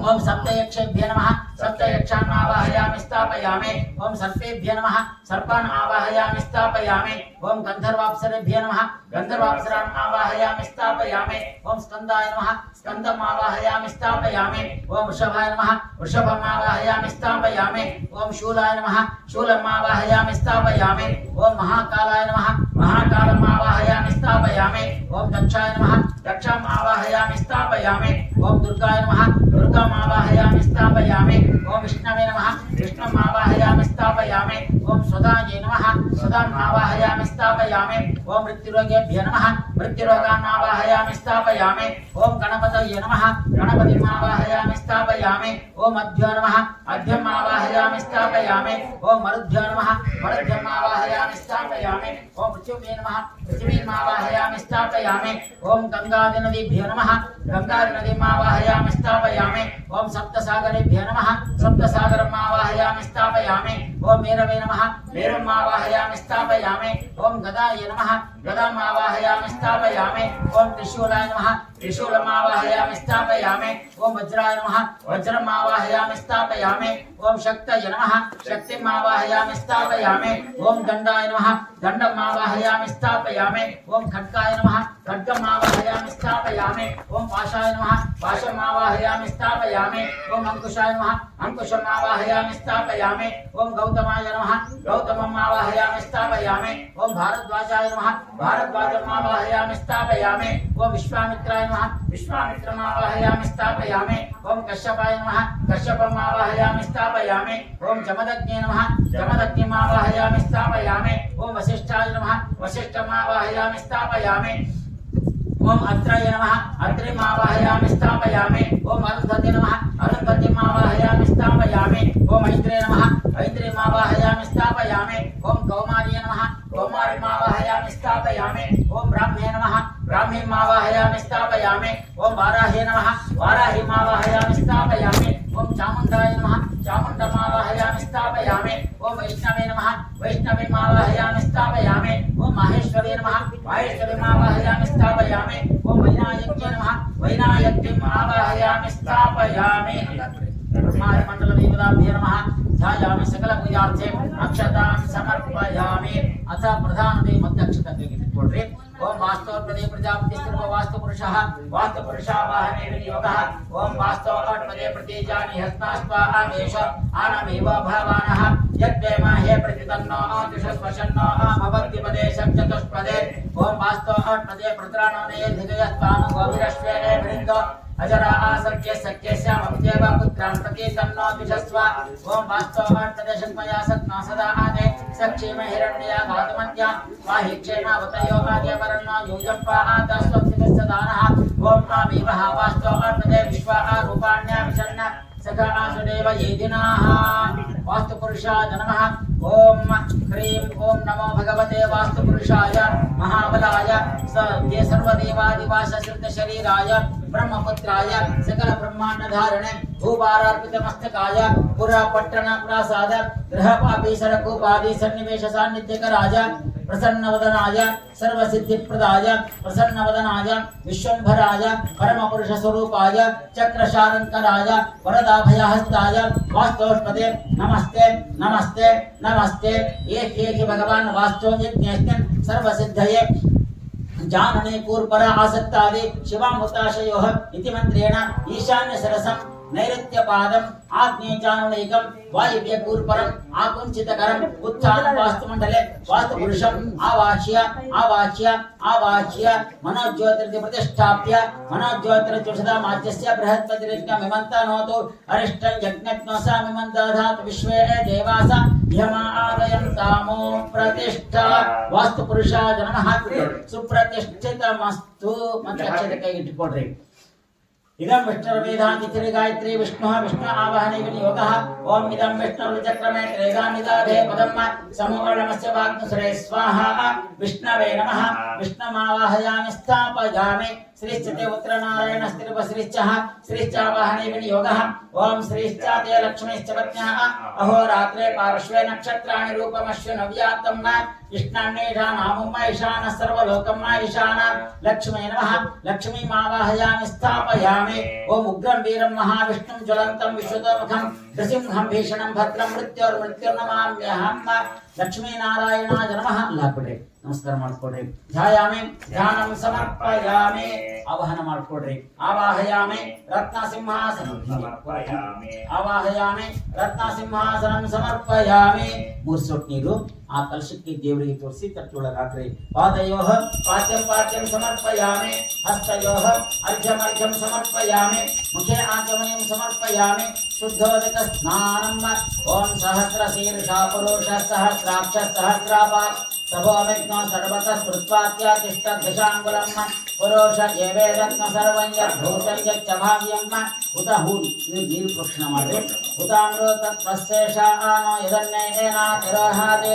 ओम सप्तयक्षेभ्यो नमः सप्तयक्षान् आवाहयामि स्थापयामि ओम सर्पेभ्यो नमः सर्पान् आवाहयामि स्थापयामि ओम गन्धर्वाप्सरेभ्यो नमः गन्धर्वाप्सरान् आवाहयामि स्थापयामि ओम स्कन्दाय नमः स्कन्दम् आवाहयामि स्थापयामि ओम वृषभाय नमः वृषभम् आवाहयामि स्थापयामि ओम शूलाय नमः शूलम् आवाहयामि स्थापयामि ओम महाकालाय नमः महाकालम् आवाहयामि स्थापयामि ओम दक्षाय नमः दक्षम् आवाहयामि स्थापयामि ओम दुर्गाय नमः दुर्गाम् आवाहयामि स्थापयामि ओम विष्णवे नमः विष्णुम् आवाहयामि स्थापयामि ओम स्वदायै नमः स्वदाम् आवाहयामि स्थापयामि ओम मृत्युरोगेभ्यो नमः मृत्युरोगान् आवाहयामि स्थापयामि ओम गणपतये नमः गणपतिम् आवाहयामि स्थापयामि ओम अद्भ्यो नमः अद्भ्यम् आवाहयामि स्थापयामि ओम मरुद्भ्यो नमः मरुद्भ्यम् आवाहयामि स्थापयामि ओम पृथिव्यै नमः पृथिवीम् आवाहयामि स्थापयामि ओम गंगादिनदीभ्यो नमः गंगादिनदीम् आवाहयामि स्थापयामि ओम सप्तसागरेभ्यो नमः सप्तसागरम् आवाहयामि स्थापयामि ओम मेरवे नमः मेरुम् आवाहयामि स्थापयामि ओम गदायै नमः गदाम् आवाहयामि स्थापयामि ओम त्रिशूलाय नमः त्रिशूलम् आवाहयामि स्थापयामि ओम वज्राय नमः वज्रम् आवाहयामि स्थापयामि ओम शक्तये नमः शक्तिम् आवाहयामि स्थापयामि ओम दण्डाय नमः दण्डम् आवाहयामि स्थापयामि ओम खड्गाय नमः खड्गम् आवाहयामि स्थापयामि ओम पाशाय नमः पाशम् आवाहयामि स्थापयामि ओम अंकुशाय नमः अंकुशम् आवाहयामि स्थापयामि ओम गौतमाय नमः गौतमम् आवाहयामि स्थापयामि ओम भारद्वाजाय नमः भारद्वाजम् आवाहयामि स्थापयामि ओम विश्वामित्राय नमः विश्वामित्रम् आवाहयामि स्थापयामि ओम कश्यपाय नमः कश्यपम् आवाहयामि स्थापयामि ओम जमदग्ने नमः जमदग्निम् आवाहयामि स्थापयामि ओम वसिष्ठाय नमः वसिष्ठम् आवाहयामि स्थापयामि ओम अत्रये नमः अत्रिम् आवाहयामि स्थापयामि ओम अरुन्धते नमः अरुन्धतीम् आवाहयामि स्थापयामि ओम ऐन्द्रे नमः ऐन्द्रीम् आवाहयामि स्थापयामि ओम कौमार्ये नमः कौमारीम् आवाहयामि स्थापयामि ओम ब्राह्मे नमः ब्राह्मीम् आवाहयामि स्थापयामि ओम वाराहे नमः वाराहीम् आवाहयामि स्थापयामि ओम चामुण्डाय नमः चामुण्डम् आवाहयामि स्थापयामि ओम वैष्णवे नमः वैष्णवीम् आवाहयामि स्थापयामि ओम माहेश्वरे नमः माहेश्वरीम् आवाहयामि स्थापयामि ओम वैनायक्ये नमः वैनायक्यम् आवाहयामि स्थापयामि ब्रह्मादिमण्डल देवताभ्यो नमः ध्यायामि सकल पूजार्थे अक्षतां समर्पयामि अथ प्रधानदे मध्यक्षते इट्कोಳ್ರಿ ओम वास्तवपदे प्रजापति सर्व वास्तुपुरुषः वास्तुपुरुषावाहने विनियोगः ओम वास्तवपदे प्रतीजानि हस्तास्त्वा आमेष आनमेव भवानः यद्वेमहे प्रतितन्नो आदिशस्वशन्नो भवद्विपदे चतुष्पदे ओम वास्तवपदे प्रत्राणोदे धिगयस्त्वानु गोविरश्वेने वृन्दो अजरा सख्य सख्यस्य ममदेव पुत्रान् प्रति तन्नो द्विषस्व ओम वास्तवार्थदशन्मया सत्ना सदा आदे सक्षेम हिरण्या घातमन्त्या वाहि क्षेमावतयो आद्यवरन्नो यूयप्पादस्वक्षितस्सदानः ओम आमीवः वास्तवार्थदे विश्वा रूपाण्या विषण्ण सखा आसुदेव येदिनाः वास्तुपुरुषाय नमः ओम ह्रीं ओम नमो भगवते वास्तुपुरुषाय महाबलाय ये सर्वदेवादिवास श्रुत शरीराय ब्रह्मपुत्राय सकल ब्रह्मांड धारणे भूभारार्पित मस्तकाय पुरा पट्टण प्रासाद गृह पापीसर कूपादि सन्निवेश सान्निध्यकराय प्रसन्नवदनाय सर्वसिद्धिप्रदाय प्रसन्नवदनाय विश्वंभराय परमपुरुष स्वरूपाय चक्रशारंकराय वरदाभयहस्ताय वास्तोष्पदे नमस्ते नमस्ते नमस्ते एक भगवान वास्तव यज्ञेष्टन सर्वसिद्धये जानने पूर्वर आसक्तादि शिवामुताशयोः इति मंत्रेण ईशान्य सरसं नैऋत्य पादम आग्नेय चानुलेकम वायव्य पूर्वरम आकुंचितकरम उत्थान वास्तुमंडले वास्तुपुरुषम आवाच्य आवाच्य आवाच्य मनोज्योतिर्ति प्रतिष्ठाप्य मनोज्योतिर्जुषदामाच्यस्य बृहत्पतिरिज्ञमिमन्तानोतु अरिष्टं यज्ञज्ञोसा मिमन्ताधातु विश्वे देवासा यमादयन्तामो प्रतिष्ठा वास्तुपुरुषाय नमः सुप्रतिष्ठितमस्तु मंत्राक्षते इट्टुकोड्रि इदं विष्णुर्वेदान्तिथिरि गायत्री विष्णुः विष्णु आवाहने विनियोगः ओम इदं विष्णुर्चक्रमे त्रेगामिदाभे पदम् समूर्णमस्य वाग्नुसरे स्वाहा विष्णवे नमः विष्णुमावाहयामि स्थापयामि श्रीश्चते उत्तरनारायणस्तिरुपश्रीश्चः श्रीश्चावाहने विनियोगः ओम श्रीश्चाते लक्ष्मीश्च पत्न्याः अहोरात्रे पार्श्वे नक्षत्राणि रूपमश्विनव्याप्तं न कृष्णान्नेषाणामुम्म ईशानः सर्वलोकम् ईशान लक्ष्मी नमः लक्ष्मीमावाहयामि स्थापयामि ओम उग्रं वीरं महाविष्णुं ज्वलन्तं विश्वतोमुखं नृसिंहं भीषणं भद्रं मृत्युर्मृत्युर्नमाम्यहम् लक्ष्मी नारायणाय नमः लाक्बिड्रि नमस्कार ಮಾಡ್ಕೊಡ್ರಿ ಧ್ಯಾಯಾಮಿ ಧ್ಯಾನಂ ಸಮರ್ಪಯಾಮಿ ಆವಾಹನ ಮಾಡ್ಕೊಡ್ರಿ ಆವಾಹಯಾಮಿ ರತ್ನಸಿಂಹಾಸನಂ ಸಮರ್ಪಯಾಮಿ ಆವಾಹಯಾಮಿ ರತ್ನಸಿಂಹಾಸನಂ ಸಮರ್ಪಯಾಮಿ ಮೂರು ಸೊಟ್ಟು ನೀರು ಆ ಕಲಶಕ್ಕೆ ದೇವರಿಗೆ ತೋರಿಸಿ ತಟ್ಟೊಳಗೆ ಹಾಕ್ರಿ ಪಾದಯೋಃ ಪಾದ್ಯಂ ಸಮರ್ಪಯಾಮಿ ಹಸ್ತಯೋಃ ಅರ್ಘ್ಯಂ ಸಮರ್ಪಯಾಮಿ ಮುಖೇ ಆಚಮನೀಂ ಸಮರ್ಪಯಾಮಿ ಶುದ್ಧೋದಕ ಸ್ನಾನಂ ಓಂ ಸಹಸ್ರಶೀರ್ಷ ಪುರುಷ ಸಹಸ್ರಾಕ್ಷ ಸಹಸ್ರಾಪಾತ್ सभोमिग्नो सर्वतः स्मृत्वात्या तिष्ठदशाङ्गुलम् पुरुष एवेदत्न सर्वं यद्भूतं यच्च भाव्यम् उत हून् ನೀರು ಪ್ರೋಕ್ಷಣೆ ಮಾಡಿ उतामृतत्वस्येषानो यदन्नेनातिरोहादे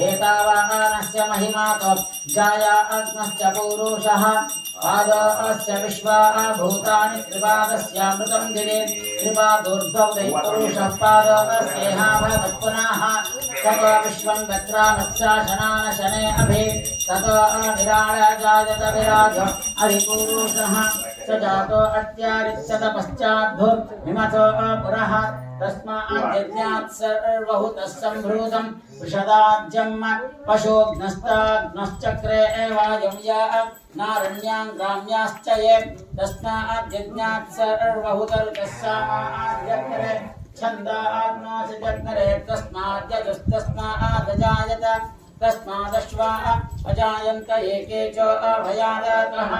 एतावानस्य महिमातो जाया अग्नश्च पूरुषः पादो अस्य विश्वा भूतानि त्रिपादस्यामृतं गिरे त्रिपादोर्ध्वौ दैपुरुषः पादो अस्येहा भवत् पुनः ततो विश्वं गत्रामत्साशनान शने अभि ततो विराळ जायत विराज अधिपुरुषः स जातो अत्यारिच्यत पश्चाद्धो विमथो पुरः तस्माद्यज्ञात् सर्वहुतः सम्भृतं वृषदाज्यं पशोघ्नस्ताघ्नश्चक्रे एवायं या नारण्यां ग्राम्याश्च ये तस्माद्यज्ञात् सर्वहुतर्कस्सामाद्यग्रे छन्दाग्नासजग्रे तस्माद्यजुस्तस्मादजायत तस्मादश्वा अजायन्त एके च अभयादातः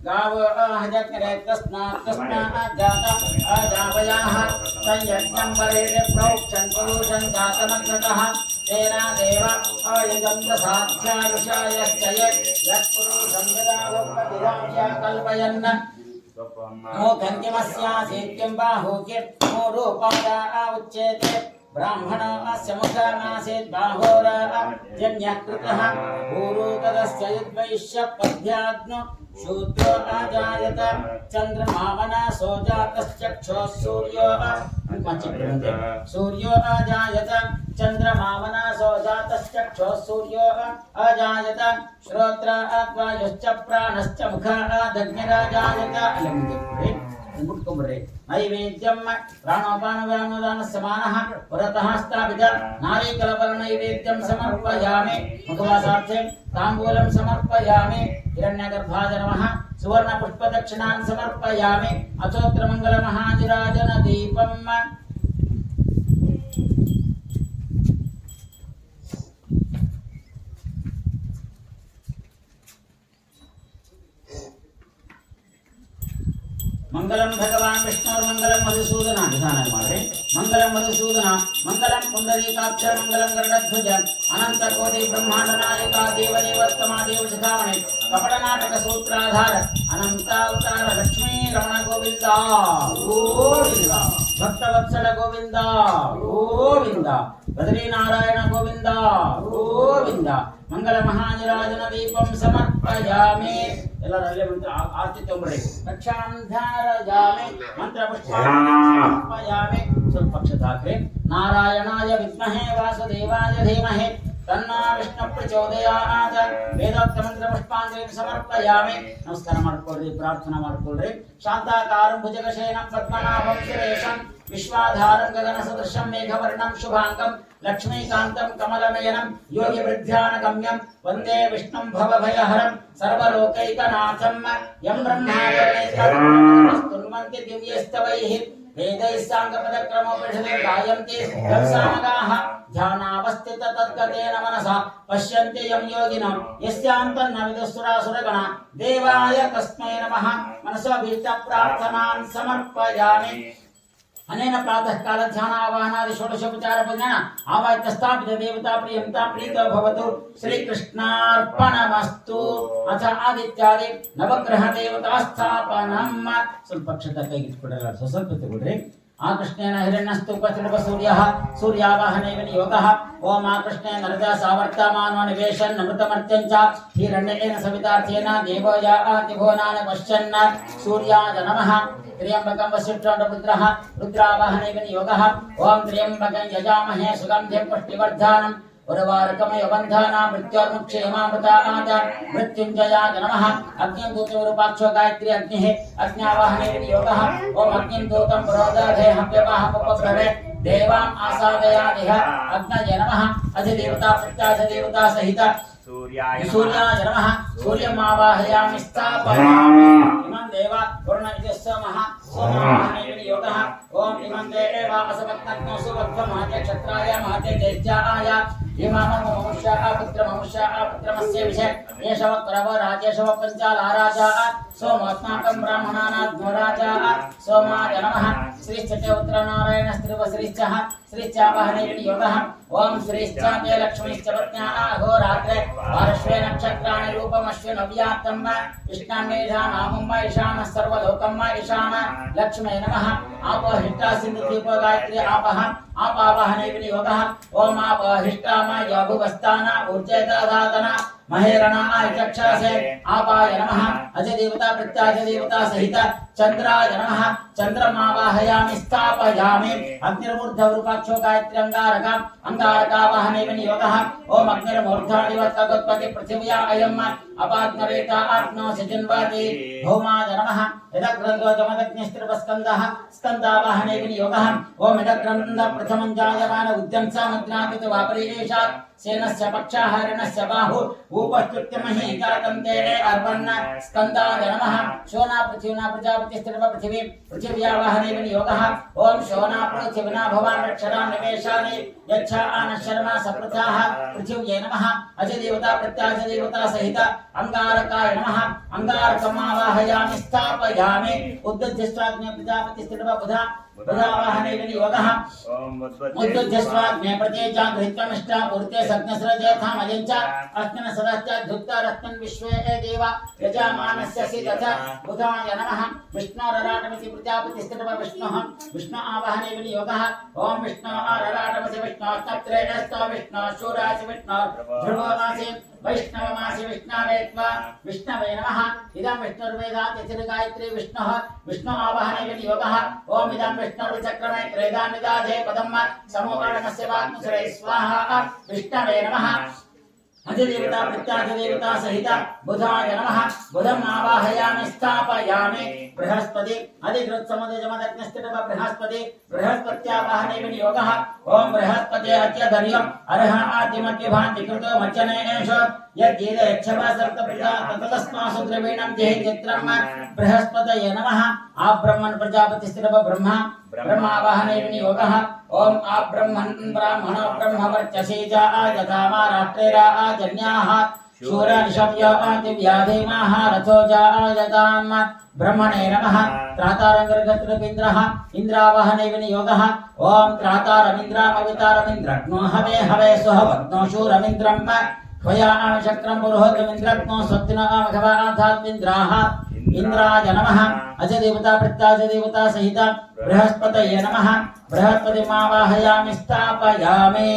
गावो अहजग्रे तस्मात् जाता अजावयाः संयज्ञं वरेणे प्रोक्षन् पुरुषं जातमग्नतः तेन देव अयजन्त साध्यायुषायश्च यत्पुरुषं यदा लोकतिराम्या कल्पयन् मोघन्यमस्यासीत्यं बाहुके मो रूपं उच्यते ब्राह्मणस्य मुखमासीत् बाहोराजन्यः कृतः ऊरु तदस्य यद्वैश्य पद्याग्नो शूद्रो अजायत चन्द्रमामनसो जातश्चक्षुः सूर्यो अजायत चन्द्रमामनसो जातश्चक्षुः सूर्यो अजायत श्रोत्राद्वायुश्च प्राणश्च मुखादग्निराजायत मुट्कुंबरे नैवेद्यं प्राणोपानव्यानोदानस्य मानः पुरतः स्थापित नारीकलफल नैवेद्यं समर्पयामि मुखवासार्थे ताम्बूलं समर्पयामि हिरण्यगर्भाय नमः सुवर्णपुष्पदक्षिणान् समर्पयामि अचोत्रमङ्गलमहानिराजनदीपम् ಮಂಗಲಂ ಭಗವಾನ್ ವಿಷ್ಣುರ್ಮಂಗಲಂ ಮಧುಸೂದನ ನಿಧಾನ ಮಾಡಿ ಮಂಗಲಂ ಮಧುಸೂದನ ಮಂಗಲಂ ಪುಂಡರೀಕಾಕ್ಷ ಮಂಗಲಂ ಗರುಡಧ್ವಜ ಅನಂತ ಕೋಟಿ ಬ್ರಹ್ಮಾಂಡ ನಾಯಕ ದೇವದೇವೋತ್ತಮ ದೇವಶಿಖಾಮಣಿ ಕಪಟ ನಾಟಕ ಸೂತ್ರಾಧಾರ ಅನಂತಾವತಾರ ಲಕ್ಷ್ಮೀ ರಮಣ ಗೋವಿಂದ ಗೋವಿಂದ ಭಕ್ತವತ್ಸಲ ಗೋವಿಂದ ಗೋವಿಂದ ಬದ್ರೀನಾರಾಯಣ ಗೋವಿಂದ ಗೋವಿಂದ ಮಂಗಲ ಮಹಾನಿರಾಜನ ದೀಪಂ ಸಮರ್ಪಯಾಮಿ ಎಲ್ಲರೂ ಅಲ್ಲೇ ಮಂತ್ರ ಆರತಿ ತೊಂಬರಿ ರಕ್ಷಾಂಧಾರಯಾಮಿ ಮಂತ್ರ ಪುಷ್ಪಾಂಜಲಿ ಸ್ವಲ್ಪ ಪಕ್ಷ ಹಾಕ್ರಿ ನಾರಾಯಣಾಯ ವಿದ್ಮಹೇ ವಾಸುದೇವಾಯ ಧೀಮಹಿ ತನ್ನೋ ವಿಷ್ಣು ಪ್ರಚೋದಯಾತ್ ವೇದೋಕ್ತ ಮಂತ್ರ ಪುಷ್ಪಾಂಜಲಿ ಸಮರ್ಪಯಾಮಿ ನಮಸ್ಕಾರ ಮಾಡ್ಕೊಳ್ರಿ ಪ್ರಾರ್ಥನಾ ಮಾಡ್ಕೊಳ್ರಿ ಶಾಂತಾಕಾರಂ ಭುಜಗಶಯನಂ ಪದ್ಮನಾಭಂ ಸುರೇಶಂ ವಿಶ್ವಾಧಾರಂ ಗಗನ ಸದೃಶಂ ಮೇಘವರ್ಣಂ ಶುಭಾಂಗಂ ಲಕ್ಷ್ಮೀಕಾಂತಂ ಕಮಲನಯನಂ ಯೋಗಿ ವೃದ್ಧ್ಯಾನಗಮ್ಯಂ ವಂದೇ ವಿಷ್ಣುಂ ಭವಭಯಹರಂ ಸರ್ವಲೋಕೈಕನಾಥಂ ಯಂ ಬ್ರಹ್ಮಾ ಸ್ತುನ್ವಂತಿ ದಿವ್ಯಸ್ತವೈಃ वेदैः साङ्गपदक्रमोपनिषदे गायन्ति यं सामगाः ध्यानावस्थित तद्गतेन मनसा पश्यन्ति यं योगिनं यस्यान्तन्न विदुसुरासुरगणा देवाय तस्मै नमः मनसोऽभीष्टप्रार्थनान् समर्पयामि अनेन प्रातः काल ध्यान आवाहनादि षोडशोपचार पूजन आवाहित स्थापित देवता प्रियंता प्रीतो भवतु श्री कृष्णार्पणमस्तु अथ आदित्यादि नवग्रह देवता स्थापनम ಸ್ವಲ್ಪ ಪಕ್ಷದ ಕೈಗೆ ಇಟ್ಕೊಳ್ಳಲ್ಲ ಸ್ವಲ್ಪ ತಗೊಳ್ರಿ ಆಕೃಷ್ಣೇನ ಹಿರಣ್ಯಸ್ತೂಪ ತಿಳುಪ ಸೂರ್ಯಃ ಸೂರ್ಯಾವಾಹನೇ ವಿನಿಯೋಗಃ ಓಂ ಆಕೃಷ್ಣೇನ ನರಜ ಸಾವರ್ತಾಮಾನೋ ನಿವೇಶನ್ ಅಮೃತಮರ್ತ್ಯಂಚ ಹಿರಣ್ಯೇನ ಸವಿತಾರ್ಥೇನ ದೇವಯಾತಿ ಭುವನಾನ ಪಶ್ಯನ್ನ ಸೂರ್ಯಾಯ ನಮಃ त्र्यंबकं वसिष्ठं रुद्रः रुद्रावाहने विनियोगः ओम त्र्यंबकं यजामहे सुगंधिं पुष्टिवर्धनम् उर्वारुकमय बन्धना मृत्योर्मुक्षेमामृतानाद मृत्युंजयाय नमः अग्निं दूतरूपाक्षो गायत्री अग्निः अग्न्यावाहने विनियोगः ओम अग्निं दूतं पुरोदधे हव्यवाहमुपब्रवे देवाम् आसादयादिह अग्नये नमः अधिदेवता प्रत्याधिदेवता सहित सूर्याय नमः सूर्यमावाहयामि स्थापयामि इमं देव वरुण इत्यस्मः सोमावाहने विनियोगः ओम इमं देवा असवत्तनो सुवत्तमहाते क्षत्राय महाते जैत्याय इमाममुष्या पुत्रमस्य विषय येषव करव राजेशव पंचालाराजा सोमात्माकं ब्राह्मणानाद्मराजा सोमाय नमः श्रीश्च उत्तरनारायण स्त्रीवश्रीश्चः श्रीचावाहने विनियोगः ओम श्रीश्चाते लक्ष्मीश्च पत्न्या अहोरात्रे पार्श्वे नक्षत्राणि रूपमश्विनव्यात्तम् इष्टामेषानामुम्म ईशानः सर्वलोकम् ईशान लक्ष्मे नमः आपोहिष्टा सिन्धुदीपो गायत्री आपः आपावाहने विनियोगः ओम आपोहिष्टामय भुवस्थान ऊर्जेदाधातन महेरणा चक्षासे आपाय नमः अजदेवता प्रत्याजदेवता सहित चंद्राय नमः चंद्रमावाहयामि स्थापयामि अग्निर्मूर्धरूपाक्षो गायत्री अंगारकावाहने विनियोगः ओम अग्निर्मूर्धादिवत्तगोत्पत्ति पृथिव्या अयम् अपाग्नरेता आत्मोऽसि जिन्वाति भौमाय नमः यदग्रन्थोजमदग्निस्त्रिवस्कन्दः स्कन्दावाहने विनियोगः ओम यदग्रन्थ प्रथमं जायमान उद्यंसामग्नापित वापरीषात् सेनस्य पक्षाहरणस्य बाहु ऊपस्तुत्यमहि जातन्ते अर्वन्न स्कन्दाय नमः शोना पृथिव्या प्रजापतिस्त्रिव पृथिवी पृथिव्यावाहने विनियोगः ओम शोना पृथिविना भवान् रक्षरां निवेशानि यच्छा आनशर्मा सप्रथाः पृथिव्यै नमः अजदेवता प्रत्याजदेवता सहित अंगारकाय नमः अंगारकमावाहयामि स्थापयामि उद्दध्यस्वाग्ने प्रजापतिस्त्रिव बुधा बुधावाहने विनियोगः उद्दध्यस्वाग्ने प्रत्येजा गृहीत्वमिष्टा पूर्ते सग्नस्रजेथामयञ्च अस्मिन् सदश्च धुत्तरत्नं विश्वे देव यजमानस्य सिदथ बुधाय नमः विष्णोरराटमिति प्रजापतिस्त्रिव विष्णुः विष्णु आवाहने विनियोगः ओम विष्णु आरराटमसि विष्णु तत्रेयस्तो विष्णु शूरासि विष्णु ध्रुवोमासि वैष्णवमासि विष्णवेत्वा विष्णवे नमः इदं विष्णुर्वेदात् यतिर्गायत्री विष्णुः विष्णु आवाहने विनियोगः ओम इदं विष्णुर्चक्रमे त्रेदानिदाधे पदम् समोकारणस्य वाग्मुसरे स्वाहा विष्णवे नमः अधिदेवता प्रत्याधिदेवता सहित बुधाय नमः बुधम् आवाहयामि स्थापयामि बृहस्पति अधिकृत्समुदजमदग्निस्थितः बृहस्पति बृहस्पत्यावाहने विनियोगः ओम बृहस्पते अत्यधर्यम् अर्ह आदिमध्यभान्ति कृतो मज्जने एष यद्गीते यक्षभासर्तप्रजा ततस्मासु द्रवीणं देहि चित्रम् बृहस्पतये नमः आब्रह्मन् प्रजापतिस्थितः ब्रह्मा ब्रह्मावाहने विनियोगः ओम आब्रह्मन् ब्राह्मणो ब्रह्मवर्चसी च आजधामा राष्ट्रेरा आजन्याः शूराशव्यादिव्याधिमाः रथो जायताम् ब्रह्मणे नमः त्रातारङ्गर्गत्रपिन्द्रः इन्द्रावहनैव नियोगः ॐ त्रातारमिन्द्रामवितारमिन्द्रग्नो हवे हवे सुहवग्नो शूरमिन्द्रम् त्वया शक्रं पुरोहतमिन्द्रग्नो स्वस्तिनो मघवाधात्मिन्द्राः इंद्राय नमः अज देवता प्रत्याज देवता सहित बृहस्पतये नमः बृहस्पतिमावाहयामि स्थापयामि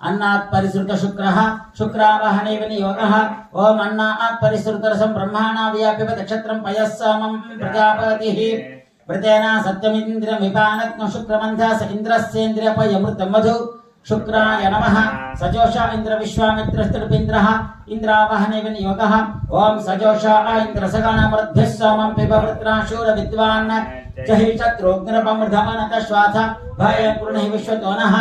अन्नात् परिसृत शुक्रः शुक्रावाहनैव नियोगः ओम अन्नात् परिसृतरसं ब्रह्माणा व्यापिव नक्षत्रं पयस्समं प्रजापतिः वृतेना सत्यमिन्द्रं विपानग्नो शुक्रमन्था स इन्द्रस्येन्द्रियपयमृतं मधु शुक्राय नमः सजोषा इंद्र विश्वामित्रस्त्रिपिन्द्रः इंद्रावाहनैव नियोगः ओम सजोषा इंद्रसगणमृद्भिः सोमं पिबवृत्राशूर विद्वान् जहि शत्रुघ्नपमृधमनतश्वाथ भयपूर्णैः विश्वतोनः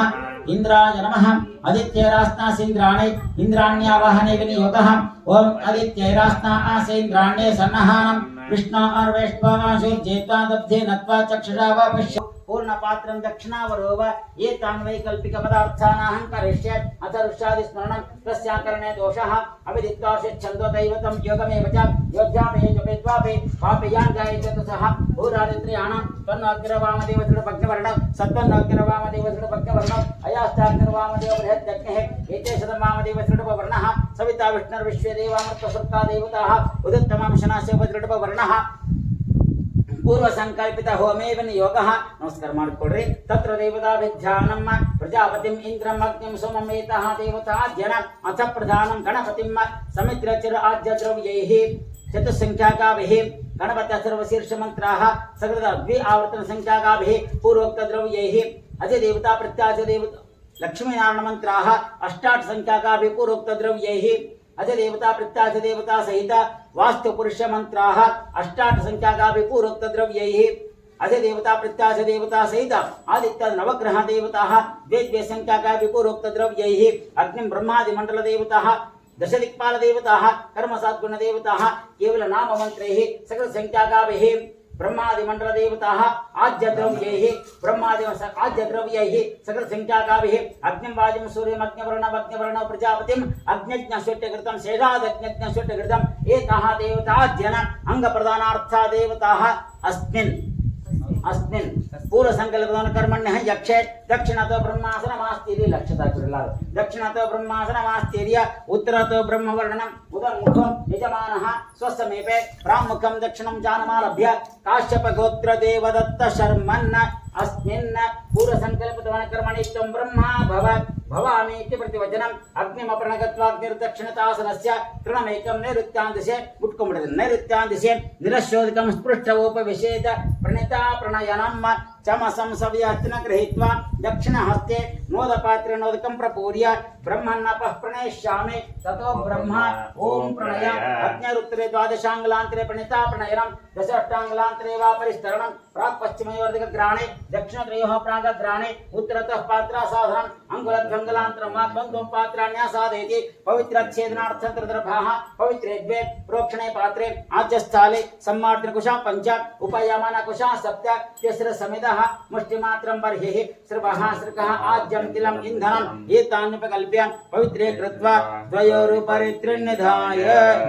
इंद्राय नमः आदित्यैरास्नासीन्द्राणि इंद्राण्यावाहनैव नियोगः ओम आदित्यैरास्ना आसेन्द्राण्ये सन्नहानं कृष्णार्वेष्पाशुर्जेत्वा दब्धे नत्वा चक्षुषा वा पश्य पूर्ण पात्रं दक्षिणावरोव एतान् वैकल्पिक पदार्थानाहं करिष्ये अथ ऋष्यादि स्मरणं तस्याकरणे दोषः अविदित्वा छन्दो दैवतं योगमेव च योध्यापे जपेत्वापि पापयान् जायते ततः भूरादित्र्याणां त्वन्नग्रवामदेव दृढभग्नवर्णं सत्त्वन्नग्रवामदेव दृढभग्नवर्णम् अयास्ताग्रवामदेव बृहद्दग्नेः एते शतवामदेव दृढवर्णः सविता विष्णुर्विश्वदेवामृतसुप्ता देवताः उदत्तमं शनास्य दृढवर्णः पूर्व संकल्पित होमेव नियोगः नमस्कार ಮಾಡಿಕೊಳ್ಳ್ರಿ तत्र देवताभिध्यानं प्रजापतिं इंद्रं अग्निं सोमं एतः देवताध्यन अथ प्रधानं गणपतिं समित्रचिर आद्यद्रव्यैः चतुस्संख्याकाभिः गणपतः सर्वशीर्षमन्त्राः सकृत द्वि आवर्तन संख्याकाभिः पूर्वोक्तद्रव्यैः अज देवता प्रत्याज देवता लक्ष्मीनारायण मंत्राः अष्टाठ संख्याकाभिः पूर्वोक्तद्रव्यैः अज देवता प्रत्याश देवता सहित वास्तु पुरुष मंत्राः अष्टाठ संख्याकाभिः पूर्वोक्तद्रव्यैः अज देवता प्रत्याश देवता सहित आदित्य नवग्रह देवताः द्वे द्वे संख्याकाभिः पूर्वोक्तद्रव्यैः अग्निं ब्रह्मादि मंडल देवताः दश दिक्पाल देवताः कर्म सद्गुण देवताः केवल नाम मंत्रैः सकल संख्याकाभिः ब्रह्मादि मंडल देवताः आद्य द्रव्यैः ब्रह्मादि आद्य द्रव्यैः सकल संख्याकाभिः अग्निं वायुं सूर्यं अग्निवर्ण प्रजापतिं अग्निज्ञस्वट्यकृतं शेषादग्निज्ञस्वट्यकृतं एताः देवताद्यन अंग प्रदानार्था देवताः अस्मिन् पूर्व संकल्पन कर्मण्यः यक्षे दक्षिणतो ब्रह्मासनमास्तीर्य लक्ष्यता कुरलार दक्षिणतो ब्रह्मासनमास्तीर्य उत्तरतो ब्रह्मवर्णनम् उदमुखं यजमानः स्वसमीपे प्रामुखं दक्षिणं जानमालभ्य काश्यप गोत्र देवदत्त शर्मन् अस्मिन् पूर्व संकल्पित कर्मणि त्वं ब्रह्मा भवामि इति प्रतिवचनम् अग्निमप्रणगत्वा अग्निर्दक्षिणतासनस्य तृणमेकं नैऋत्यान्दिशे मुट्कुम्बिडति नैऋत्यान्दिशे निरशोधिकं स्पृष्टवोपविशेद प्रणिता प्रणयनं चमसं सव्यहस्तिन गृहीत्वा दक्षिणहस्ते नोदपात्रे नोदकं प्रपूर्य ब्रह्मन्नपः प्रणयिष्यामि ततो ब्रह्मा ओम प्रणय अग्निरुत्तरे द्वादशाङ्गलान्तरे प्रणिता प्रणयनं दशाष्टाङ्गलान्तरे वा परिस्तरणं प्राक् पश्चिमयोर्दिग्ग्राणे दक्षिणत्रयोः प्रागग्राणे उत्तरतः पात्रासाधनम् अंगुलद्वङ्गलान्तरं वा द्वन्द्वं पात्राण्यासादयति पवित्रच्छेदनार्थं त्रिदर्भाः पवित्रे द्वे प्रोक्षणे पात्रे आज्यस्थाले सम्मार्जनकुशा पञ्च उपयमनकुशा सप्त तिस्रसमिदः मुष्टिमात्रं बर्हिः सृपः सृकः आज्यं तिलम् इन्धनम् एतान्युपकल्प्य पवित्रे कृत्वा द्वयोरुपरि त्रिन्निधाय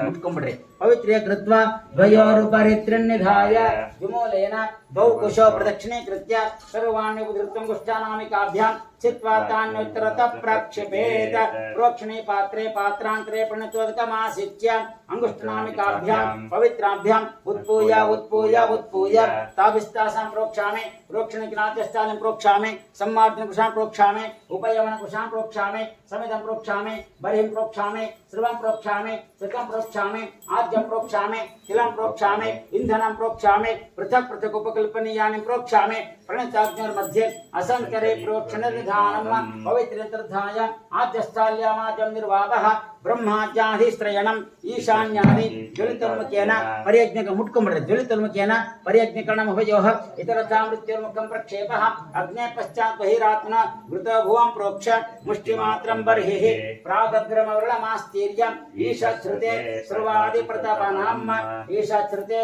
मुट्कुम्बिड्रि पवित्रे कृत्वा द्वयोरुपरि त्रिन्निधाय विमूलेन द्वौ कुशौ प्रदक्षिणीकृत्य सर्वाणि उद्धृतं कुष्ठानामिकाभ्यां चित्वा तान्युत्तरतः प्रक्षिपेत प्रोक्षणे पात्रे पात्रान्तरे प्रणतोदकमासिच्य अंगुष्ठनामिकाभ्यां पवित्राभ्याम् उत्पूय ताभिस्तासां प्रोक्षामि प्रोक्षणिकनाद्यस्थानं प्रोक्षामि सम्मार्जनकुशां प्रोक्षामि उपयमनकुशां प्रोक्षामि समिदं प्रोक्षामि बर्हिं प्रोक्षामि सर्वं प्रोक्षामि सृकं प्रोक्षामि आज्यं प्रोक्षामि तिलं प्रोक्षामि इन्धनं प्रोक्षामि पृथक् पृथक् उपकल्पनीयानि प्रोक्षामि प्रणिताग्निर्मध्ये असंकरे प्रोक्षणनिधानं पवित्रतर्धाय आद्यस्थाल्यामाद्यं निर्वापः ब्रह्माज्याधिस्त्रयणम् ईशान्यादि ज्वलितोन्मुखेन पर्यज्ञक मुट्कुम्बिड्रि ज्वलितोन्मुखेन पर्यज्ञकरणम् उभयोः इतरथा मृत्युर्मुखं प्रक्षेपः अग्ने पश्चात् बहिरात्मना घृतो भुवं प्रोक्ष मुष्टिमात्रं बर्हिः प्रागग्रमवृणमास्तीर्य ईशश्रुते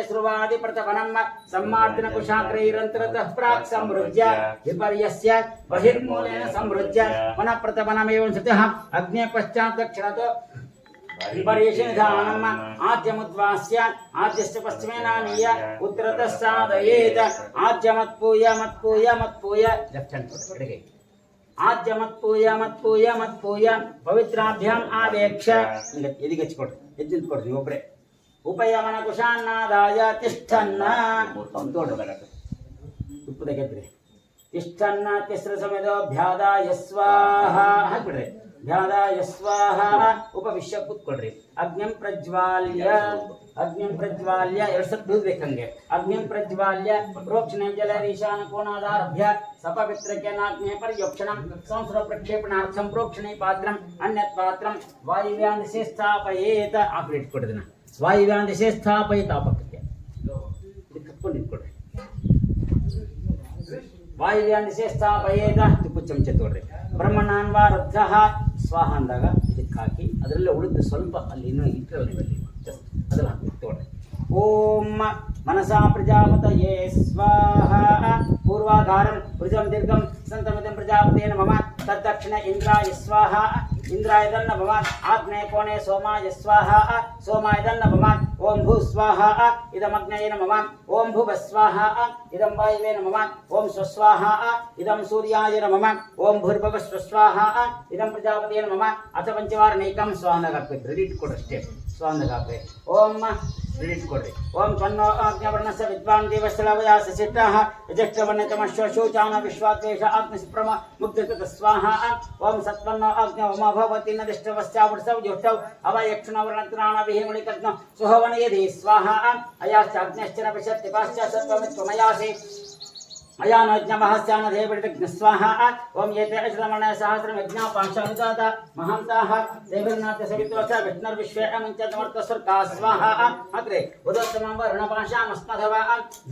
श्रुवादिप्रतपनं सम्मार्जनकुशाग्रैरन्तरतः प्राक् संवृज्य विपर्यस्य बहिर्मूलेन संवृज्य पुनः प्रतपनमेवं श्रुतः अग्ने पश्चात् दक्षिणतो परिषिधानम् आद्यमुद्वास्य आद्यस्य पश्चिमेनानीय उत्तरतः साधयेत् आद्यमत्पूय मत्पूय मत्पूय लेफ्ट हैंड कಡೆಗೆ आद्यमत्पूय पवित्राभ्याम् आवेक्ष ಎದಿಗೆ ಹಚ್ಕೊಡ್ರಿ ಎದ್ದು ನಿಂತ್ಕೊಡ್ರಿ ಒಬ್ಬರೇ ಉಪಯಮನ ಕುಶಾನ್ನಾದಾಯ ತಿಷ್ಠನ್ನ ತುಪ್ಪದ ಗೆದ್ರಿ ತಿಷ್ಠನ್ನ ತಿಸ್ರ ಸಮಯದ ಭ್ಯಾದಾಯ ಸ್ವಾಹ ಹಾಕ್ಬಿಡ್ರಿ ಧ್ಯಾದಾಯ ಸ್ವಾಹ ಉಪವಿಶ್ಯ ಕೂತ್ಕೊಳ್ರಿ ಅಗ್ನಿಂ ಪ್ರಜ್ವಾಲ್ಯ ಎರಡು ಸತ್ ಬೀಳ್ಬೇಕಂಗೆ ಅಗ್ನಿಂ ಪ್ರಜ್ವಾಲ್ಯ ಪ್ರೋಕ್ಷಣೆ ಜಲ ಈಶಾನ ಕೋಣಾದಾರಭ್ಯ ಸಪವಿತ್ರಕೇನಾಗ್ನೇ ಪರ್ಯೋಕ್ಷಣಂ ಸಂಸ್ರ ಪ್ರಕ್ಷೇಪಣಾರ್ಥಂ ಪ್ರೋಕ್ಷಣೆ ಪಾತ್ರಂ ಅನ್ಯತ್ ಪಾತ್ರಂ ವಾಯುವ್ಯಾನ್ ದಿಶೆ ಸ್ಥಾಪಯೇತ ಆಕಡೆ ಇಟ್ಕೊಡ್ದಿನ ವಾಯುವ್ಯಾನ್ ದಿಶೆ ಸ್ಥಾಪಯೇತ ಆ ಪಕ್ಕಕ್ಕೆ ಇದಕ್ಕೆ ಕಟ್ಕೊಂಡು ಇಟ್ಕೊಡ್ರಿ ವಾಯುವ್ಯಾನ್ ದಿಶೆ ಸ್ಥಾಪಯೇತ ತುಪ್ಪು ಚಮಚ ತೋಡ್ರಿ ಬ್ರಹ್ಮಣಾನ್ವಾ ರಬ್ಧಃ ಸ್ವಾಹ ಅಂದಾಗ ಇದಕ್ಕೆ ಹಾಕಿ ಅದರಲ್ಲೇ ಉಳಿದು ಸ್ವಲ್ಪ ಅಲ್ಲಿ ಇನ್ನೂ ಇಟ್ಟರಲ್ಲಿ ಅದನ್ನು ಹಾಕಿ ತೋಡ್ರಿ ಓಂ मनसा प्रजापतये स्वाहा पूर्वाधारं भुजं दीर्घं संतमितं प्रजापतये नमः तद्दक्षिण इंद्राय स्वाहा इंद्राय दन्न भवान् आग्नेय कोणे सोमाय स्वाहा सोमाय दन्न भवान् ओम भू स्वाहा इदमग्नये नमः ओम भुव स्वाहा इदं वायवे नमः ओम स्वस्वाहा इदं सूर्याय नमः ओम भूर्भुव स्वस्वाहा इदं प्रजापतये नमः अथ पंचवारणैकं स्वाहानगापे क्रेडिट कोडस्टे स्वाहानगापे ओम क्रेडिट कोड्रि ओम तन्नो आज्ञावर्णस्य विद्वान् देवस्थलवया ससिष्टः यज्ञवर्णतमश्वशोचान विश्वात्वेष आत्मस्प्रम मुक्तिकृत स्वाहा ओम सत्वन्नो आज्ञा उमा भवति न दिष्टवस्यावृसव ज्योष्टौ अवयक्षणवर्णत्राणविहिमुलिकज्ञ सुहवनयधि स्वाहा अयाश्चाज्ञश्चन विशत्तिपाश्च सत्त्वमित्वमयासि अयानोज्ञमहस्यान देवृतज्ञ स्वाहा ओम एते अश्रमण सहस्रम यज्ञा पांचानुजाता महांताः देवर्नाथ सवित्वच विष्णुर्विश्वे अमंचतमर्थ स्वर्गा स्वाहा अग्रे उदोत्तमं वर्णपाशामस्मधवा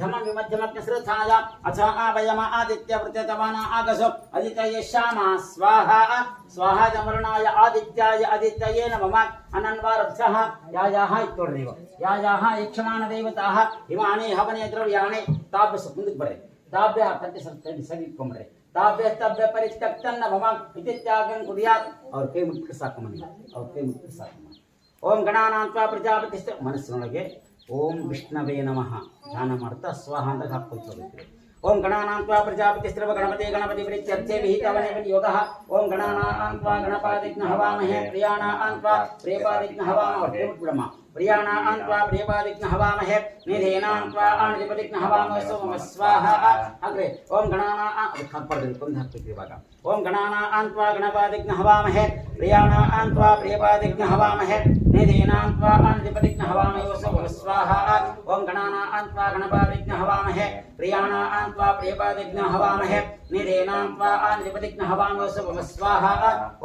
धमं विमध्यमग्न श्रद्धाय अथ आवयम आदित्य प्रत्यतवान आगसो अदितये श्यामा स्वाहा स्वाहा जमरणाय आदित्याय आदित्यये नमः अनन्वारब्धः यायाः इत्तोर्देव यायाः यक्षमाण देवताः इमानि हवने द्रव्याणि ताभ्य ಮುಂದಕ್ಕೆ ಬರ್ರಿ ताभ्य तट्टि सगिट्ಕೊಂಡ್ರೆ ताभ्य तभ्य परित्यक्तन्न भवां इति त्यागं कुर्यात् और ಕೈ ಮುಟ್ಟಿ ಸಾಕು ಮನೆ और ಕೈ ಮುಟ್ಟಿ ಸಾಕು ಓಂ ಗಣಾನಾಂತ್ವಾ ಪ್ರಜಾಪತಿಸ್ಥ ಮನಸ್ಸಿನೊಳಗೆ ಓಂ ವಿಷ್ಣವೇ ನಮಃ ಧ್ಯಾನ ಮಾಡ್ತಾ ಸ್ವಾಹ ಅಂತ ಹಾಕ್ಕೊಳ್ತೀವಿ ओम गणानान्त्वा प्रजापतिस्त्रव गणपति गणपति प्रीत्यर्थे विहितवने योगः ओम गणानान्त्वा गणपादिग्न हवामहे प्रियाणान्त्वा प्रियपादिग्न हवामहे ब्रह्म प्रियाणान्त्वा प्रियपादिग्न हवामहे निधेनान्त्वा आनदिपदिग्न हवामहे सोम स्वाहा अग्रे ओम गणाना खप्पडि कुंद हाक्तिद्रि इवाग ओम गणानान्त्वा गणपादिग्न हवामहे प्रियाणान्त्वा प्रियपादिग्न हवामहे निधेनान्त्वा आनदिपदिग्न हवामहे सोम स्वाहा ओम गणानान्त्वा गणपादिग्न हवामहे प्रियाणान्त्वा प्रियपादिग्न हवामहे निधेनान्त्वा आनदिपदिग्न हवामहे सोम स्वाहा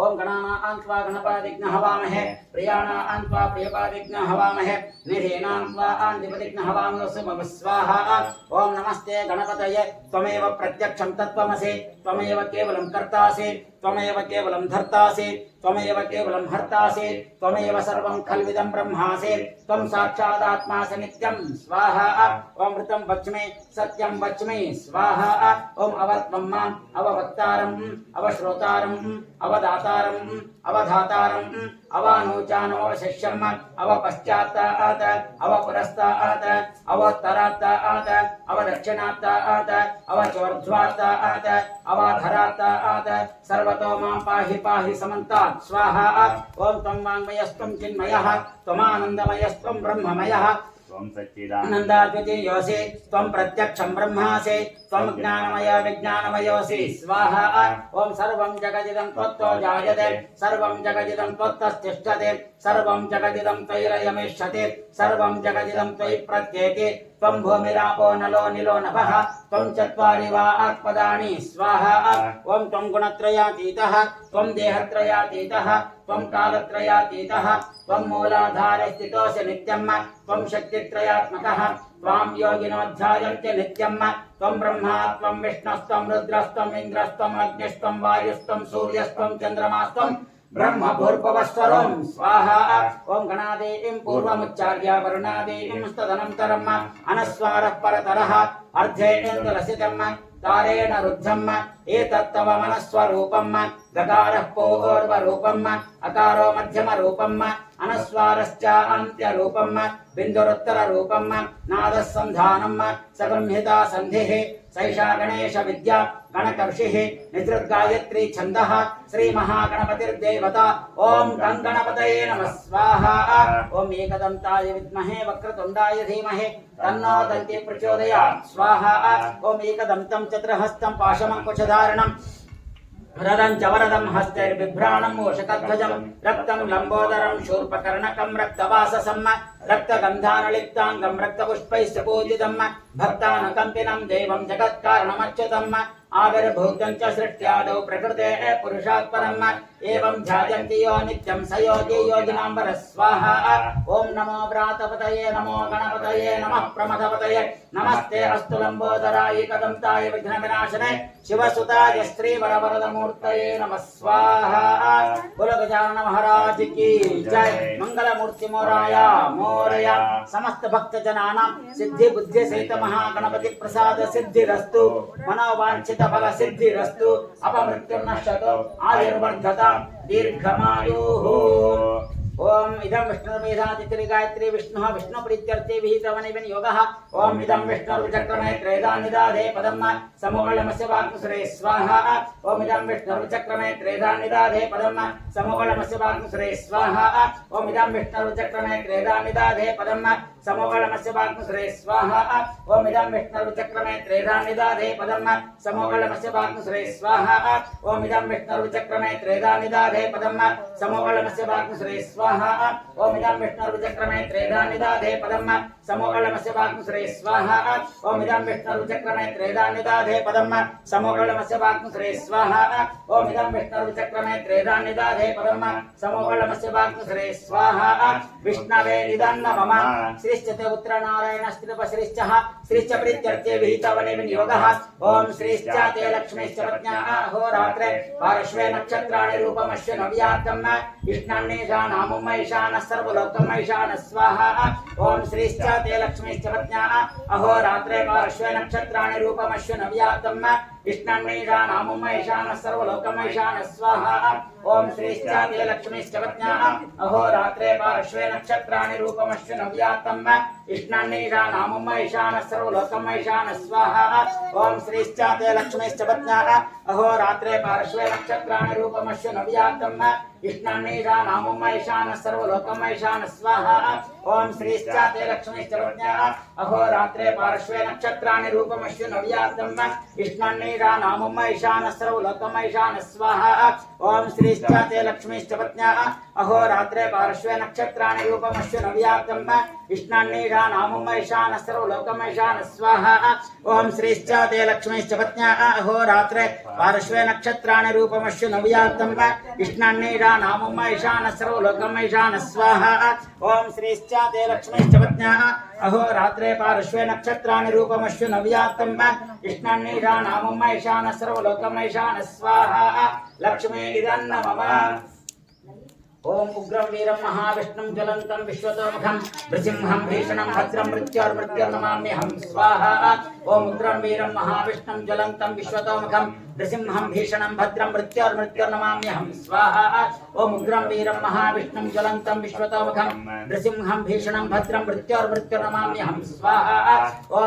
ओम गणानान्त्वा गणपादिग्न हवामहे प्रियाणान्त्वा प्रियपादिग्न हवामहे निधेनान्त्वा आनदिपदिग्न हवामहे सोम स्वाहा ओम नमस्ते गणपतये त्वमेव प्रत्यक्षं तत्त्वमसि त्वमेव केवलं कर्तासि त्वमेव केवलं धर्तासि त्वमेव केवलं हर्तासि त्वमेव सर्वं खल्विदं ब्रह्मासि त्वं साक्षादात्मासि नित्यं स्वाहा ओम ऋतं वच्मि सत्यं वच्मि स्वाहा ओम अवत्वं माम् अववक्तारम् अवश्रोतारम् अवदातारम् अवधातारम् अवानोचानो अवशिष्यम् अवपश्चात्तात् अवपुरस्तात् अवोत्तरात्तात् अवदक्षिणात्तात् अवचोर्ध्वात्तात् अवाधरात्तात् सर्वतो मां पाहि पाहि समन्तात् स्वाहा ओम त्वं वाङ्मयस्त्वं चिन्मयः त्वमानन्दमयस्त्वं ब्रह्ममयः त्वं सच्चिदानन्दाद्वितीयोऽसि त्वं प्रत्यक्षं ब्रह्मासि त्वं ज्ञानमय विज्ञानमयोऽसि स्वाहा ओम सर्वं जगदिदं त्वत्तो जायते सर्वं जगदिदं त्वत्तस्तिष्ठते सर्वं जगदिदं त्वयिरयमेष्यते सर्वं जगदिदं त्वयि प्रत्येते त्वं भूमिरापो नलो निलो नभः त्वं चत्वारि वा आत्मदानि स्वाहा ओम त्वं गुणत्रयातीतः त्वं देहत्रयातीतः त्वं कालत्रयातीतः त्वं मूलाधारे स्थितोऽसि नित्यं त्वं शक्तित्रयात्मकः त्वां योगिनो ध्यायन्ति नित्यं त्वं ब्रह्मा त्वं विष्णुस्त्वं रुद्रस्त्वं इन्द्रस्त्वं अग्निस्त्वं वायुस्त्वं सूर्यस्त्वं चन्द्रमास्त्वं ब्रह्म भूर्भुवस्वरं स्वाहा ओम गणादेवीं पूर्वमुच्चार्य वरुणादेवीं स्तदनन्तरम् अनस्वारः परतरः अर्धेन्द्रलसितं तारेण रुद्धम् एतत्तव मनस्वरूपम् गकारः पूर्वरूपम् अकारो मध्यमरूपम् अनस्वारश्च अन्त्यरूपम् बिन्दुरुत्तररूपम् नादः सन्धानम् सगम्हिता सन्धिः सैषा गणेश विद्या गणकर्षिः निसृद्गायत्री छन्दः श्रीमहागणपतिर्देवता ॐ गणपतये नमः स्वाहा ॐ एकदन्ताय विद्महे वक्रतुण्डाय धीमहि तन्नो दन्ती प्रचोदयात् स्वाहा ॐ एकदन्तं चतुर्हस्तं पाशमङ्कुशधारणम् रदं च वरदं हस्तैर्बिभ्राणं मूषकध्वजं रक्तं लम्बोदरं शूर्पकर्णकं रक्तवाससं रक्तगन्धानलिप्ताङ्गं रक्तपुष्पैश्च पूजितं भक्तानुकम्पिनं देवं जगत्कारणमच्युतम् आविर्भूतं च सृष्ट्यादौ प्रकृतेः पुरुषात् परम् एवं ध्यायन्ति यो नित्यं स योगी योगिनाम्बरः स्वाहा ॐ नमो व्रातपतये नमो गणपतये नमः प्रमथपतये नमस्ते अस्तु लम्बोदराय एकदन्ताय विघ्नविनाशने शिवसुताय श्रीवरवरदमूर्तये नमः स्वाहा बोलो गजानन महाराज की जय मंगलमूर्ति मोराया मोरया समस्त भक्तजनानां सिद्धि बुद्धि सहित महागणपति प्रसाद सिद्धिरस्तु मनोवांछित फल सिद्धिरस्तु अपमृत्युर्नश्यतु आयुर्वर्धतां दीर्घमायुः ओम इदं विष्णुर्मेधातिथिरि गायत्री विष्णुः विष्णुप्रीत्यर्थे विहितवनिविन योगः ओम इदं विष्णुर्चक्रमे त्रेधानिदाधे पदम् समूलमस्य वाक्सुरे स्वाहा ओम इदं विष्णुर्चक्रमे त्रेधानिदाधे पदम् समूलमस्य वाक्सुरे स्वाहा ओम इदं विष्णुर्चक्रमे त्रेधानिदाधे पदम् समूलमस्य वाक्सुरे स्वाहा ओम इदं विष्णुर्चक्रमे त्रेधानिदाधे पदम् समूलमस्य वाक्सुरे स्वाहा ओम इदं विष्णुर्चक्रमे त्रेधानिदाधे पदम् समूलमस्य वाक्सुरे स्वाहा ओम इदं विष्णुर्चक्रमे त्रेधानिदाधे पदम् समूलमस्य वाक्सुरे स्वाहा ओम इदं विष्णुर्चक्रमे त्रेधानिदाधे पदम् समूलमस्य वाक्सुरे स्वाहा ओम इदं विष्णुर्चक्रमे त्रेधानिदाधे पदम् समूलमस्य वाक्सुरे स्वाहा विष्णवे निदन्न मम श्रीश्च उत्तरनारायणस्त्रिपश्रीश्चः श्रीश्च प्रीत्यर्थे विहितवने विनियोगः ओम श्रीश्च ते लक्ष्मीश्च पत्न्या अहोरात्रे पार्श्वे नक्षत्राणि रूपमस्य नव्यात्तम् इष्णान्नेषाणामुम ईशानः सर्वलोकम् ईशानः स्वाहा ओम श्रीश्च ते लक्ष्मीश्च पत्न्या अहोरात्रे पार्श्वे नक्षत्राणि रूपमस्य नव्यात्तम् इष्णान्नेषाणामुम ईशानः सर्वलोकम् ईशानः स्वाहा ओम श्रीश्च ते लक्ष्मीश्च पत्न्या अहोरात्रे पार्श्वे नक्षत्राणि रूपमस्य नव्यात्तम् इष्णान्नेषाणामुम ईशानः सर्वलोकम् ईशानः स्वाहा ओम श्रीश्च ते लक्ष्मीश्च पत्न्या अहोरात्रे पार्श्वे नक्षत्राणि रूपमस्य नव्यात्तम् इष्णान्नेषाणामुम ईशानः सर्वलोकम् ईशानः स्वाहा ओम श्रीश्च ते लक्ष्मीश्च पत्न्या अहोरात्रे पार्श्वे नक्षत्राणि रूपमस्य नव्यात्तम् इष्णान्नेषाणामुम ईशानः सर्वलोकम् ईशानः स्वाहा ओम श्रीश्च ते लक्ष्मीश्च पत्न्या अहोरात्रे पार्श्वे नक्षत्राणि रूपमस्य नव्यात्तम् इष्णान्नेषाणामुम ईशानः सर्वलोकम् ईशानः स्वाहा ओम श्रीश्च ते लक्ष्मीश्च पत्न्या अहोरात्रे पार्श्वे नक्षत्राणि रूपमस्य नव्यात्तम् इष्णान्नेषाणामुम ईशानः सर्वलोकम् ईशानः स्वाहा ओम श्रीश्च ते लक्ष्मीश्च पत्न्या अहोरात्रे पार्श्वे नक्षत्राणि रूपमस्य नव्यात्तम् इष्णान्नेषाणामुम ईशानः सर्वलोकम् ईशानः स्वाहा लक्ष्मी इदन्न मम ओम उग्रं वीरं महाविष्णुं ज्वलन्तं विश्वतोमुखं नृसिंहं भीषणं भद्रं मृत्युर्नमाम्यहं स्वाहा ओम उग्रं वीरं महाविष्णुं ज्वलन्तं विश्वतोमुखं नृसिंहं भीषणं भद्रं मृत्युर्नमाम्यहं स्वाहा ओम उग्रं वीरं महाविष्णुं ज्वलन्तं विश्वतोमुखं नृसिंहं भीषणं भद्रं मृत्युर्नमाम्यहं स्वाहा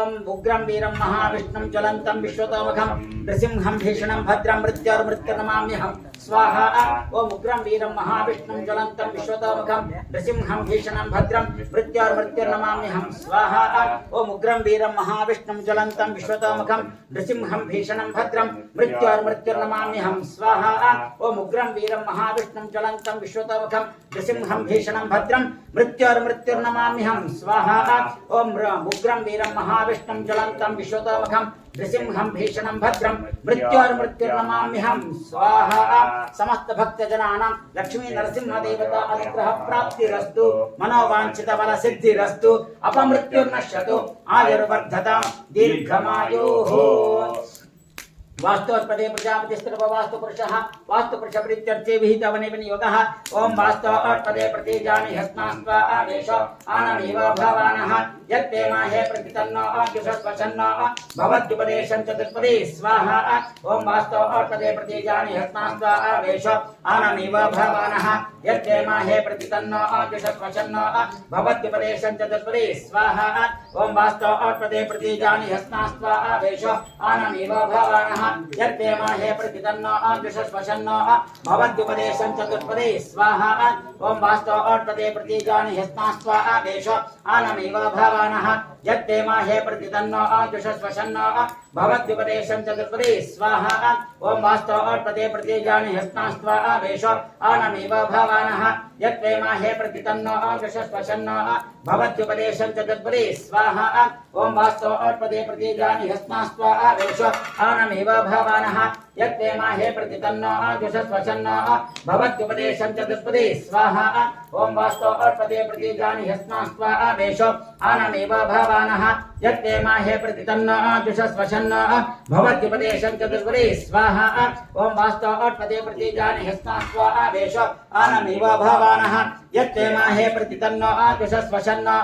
ओम उग्रं वीरं महाविष्णुं ज्वलन्तं विश्वतोमुखं नृसिंहं भीषणं भद्रं मृत्युर्नमाम्यहं स्वाहा ओम उग्रं वीरं महाविष्णुं ज्वलन्तं विश्वतोमुखं नृसिंहं भीषणं भद्रं मृत्युर्नमाम्यहं स्वाहा ओम उग्रं वीरं महाविष्णुं ज्वलन्तं विश्वतोमुखं नृसिंहं भीषणं भद्रं मृत्युर्नमाम्यहं स्वाहा ओम उग्रं वीरं महाविष्णुं ज्वलन्तं विश्वतोमुखं नृसिंहं भीषणं भद्रं मृत्युर्नमाम्यहं स्वाहा ओम उग्रं वीरं महाविष्णुं ज्वलन्तं विश्वतोमुखं नृसिंहं भीषणं भद्रं मृत्युर्नमाम्यहं स्वाहा समस्त भक्तजनानां लक्ष्मी नरसिंह देवता अनुग्रह प्राप्तिरस्तु मनोवांछित फल सिद्धिरस्तु अपमृत्युर्नश्यतु आयुर्वर्धतां दीर्घमायुः वास्तोत्पदे प्रजापतिस्तर्पवास्तु पुरुषः वास्तु पुरुष प्रीत्यर्थे विहितवने विनियोगः ओम वास्तोत्पदे प्रतिजानि हस्तास्त्वा आदेश आनमेव भवानः यत्ते माहे प्रतितन्नो आजुषस्वचन्नो भवद्युपदेशं चतुष्पदे स्वाहा ओम वास्तोत्पदे प्रतिजानि हस्तास्त्वा आदेश आनमेव भवानः यत्ते माहे प्रतितन्नो आजुषस्वचन्नो भवद्युपदेशं चतुष्पदे स्वाहा ओम वास्तोत्पदे प्रतिजानि हस्तास्त्वा आदेश आनमेव भवानः यत्ते माहे प्रतितन्नो आजुषस्वचन्नो भवद्युपदेशं चतुष्पदे स्वाहा ओम वास्तोत्पदे प्रतिजानि हस्तास्त्वा आदेश आनमेव भवानः यत्ते माहे प्रतितन्नो आजुषस्वचन्नो भवद्युपदेशं चतुष्पदे स्वाहा ओम वास्तोत्पदे प्रतिजानि हस्तास्त्वा आदेश आनमेव भवानः यत्ते माहे प्रतितन्नो आजुषस्वचन्नो भवद्युपदेशं चतुष्पदे स्वाहा ओम वास्तोत्पदे प्रतिजानि हस्तास्त्वा आदेश आनमेव भवानः यत्ते माहे प्रतितन्नो आजुषस्वचन्नो भवद्युपदेशं चतुष्पदे स्वाहा ओम वास्तोत्पदे प्रतिजानि हस्तास्त्वा आदेश आनमेव भवानः यत्ते माहे प्रतितन्नो आजुषस्वचन्नो भवद्युपदेशं चतुष्पदे स्वाहा ओम वास्तोत्पदे प्रतिजानि हस्तास्त्वा आदेश आनमेव भवानः यत्ते माहे प्रतितन्नो आजुषस्वचन्नो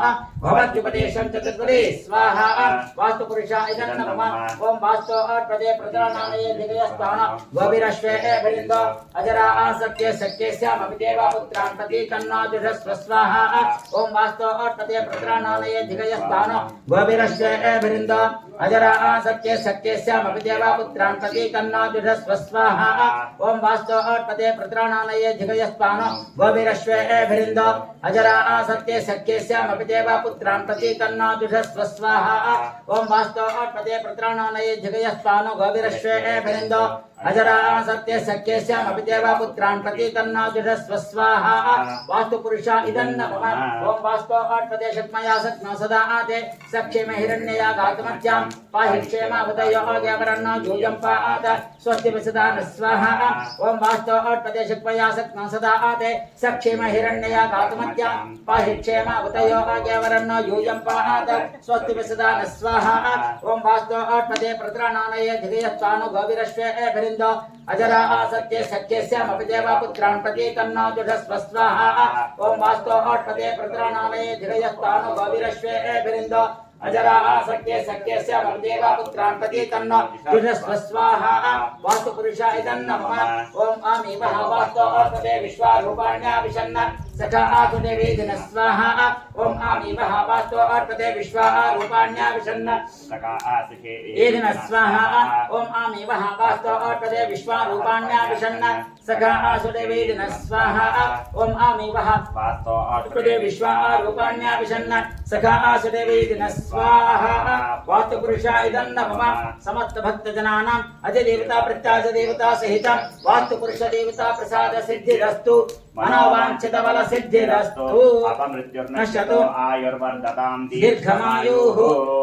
भवद्युपदेशं चतुष्पदे स्वाहा वास्तु पुरुषा इदं नमः ओम वास्तोत्पदे प्रधानालये दिगयस्थान गोविरश्वे वृंदो अजरा आसक्य सख्यस्यामपि देवपुत्रान् प्रतीतन्नाजुषस्व स्वाहा ओम वास्तोत्पदे प्रधानालये दिगयस्थान गोविरश्वे वृंदो अजरा आसक्य सख्यस्यामपि देवपुत्रान् प्रतीतन्नाजुषस्व स्वाहा ओम वास्तोत्पदे प्रधानालये दिगयस्थान गोविरश्वे वृंदो अजरा आसक्य सख्यस्यामपि देवपुत्रान् प्रतीतन्नाजुषस्व स्वाहा ओम वास्तोत्पदे प्रधानालये दिगयस्थान गोविरश्वे वृंदो अजरा सत्य सख्यस्यामपि देवपुत्रान् प्रतीतन्नाजुषस्व स्वाहा वास्तु पुरुषा इदं नमः ओम वास्तोत्पदे षट्मया सत्नो सदा आते सख्येम हिरण्यया गातमत्यां पाहि क्षेमावतयो अग्यवरन्नो यूयं पाआत स्वस्ति विसदा न स्वाहा ओम वास्तोत्पदे षट्मया सत्नो सदा आते सख्येम हिरण्यया गातमत्यां पाहि क्षेमावतयो अग्यवरन्नो यूयं पाआत स्वस्ति विसदा न स्वाहा ओम वास्तोत्पदे प्रत्राणालये धिगयस्तानु गोविरश्वे वृंदो अजरा आसत्य सख्यस्यामपि देवपुत्रान् प्रतीतन्नाजुषस्व स्वाहा ओम वास्तोत्पदे प्रत्राणालये धिगयस्तानु गोविरश्वे वृंदो अजरा आसक्य सख्यस्यामपि देवपुत्रान् प्रतीतन्नाजुषस्व स्वाहा वास्तु पुरुषा इदं नमः ओम आमीवः वास्तोत्पदे विश्वारूपाण्या विशन्न सखा आसुदेवीधिन स्वाहा ओम आमीवः वास्तोत्पदे विश्वारूपाण्या विशन्न सखा आसुदेवीधिन स्वाहा ओम आमीवः वास्तोत्पदे विश्वारूपाण्या विशन्न सखा आसुदेवीधिन स्वाहा ओम आमीवः वास्तोत्पदे विश्वारूपाण्या विशन्न सखा आसुदेवीधिन स्वाहा वास्तु पुरुषा इदं नमः समस्त भक्त जनानां अजय देवता प्रत्याज देवता सहित वास्तु पुरुष देवता प्रसाद सिद्धिरस्तु मनोवांछित बल सिद्धिरस्तु अपमृत्युर्नश्यतु आयुर्वर्धतां दीर्घमायुः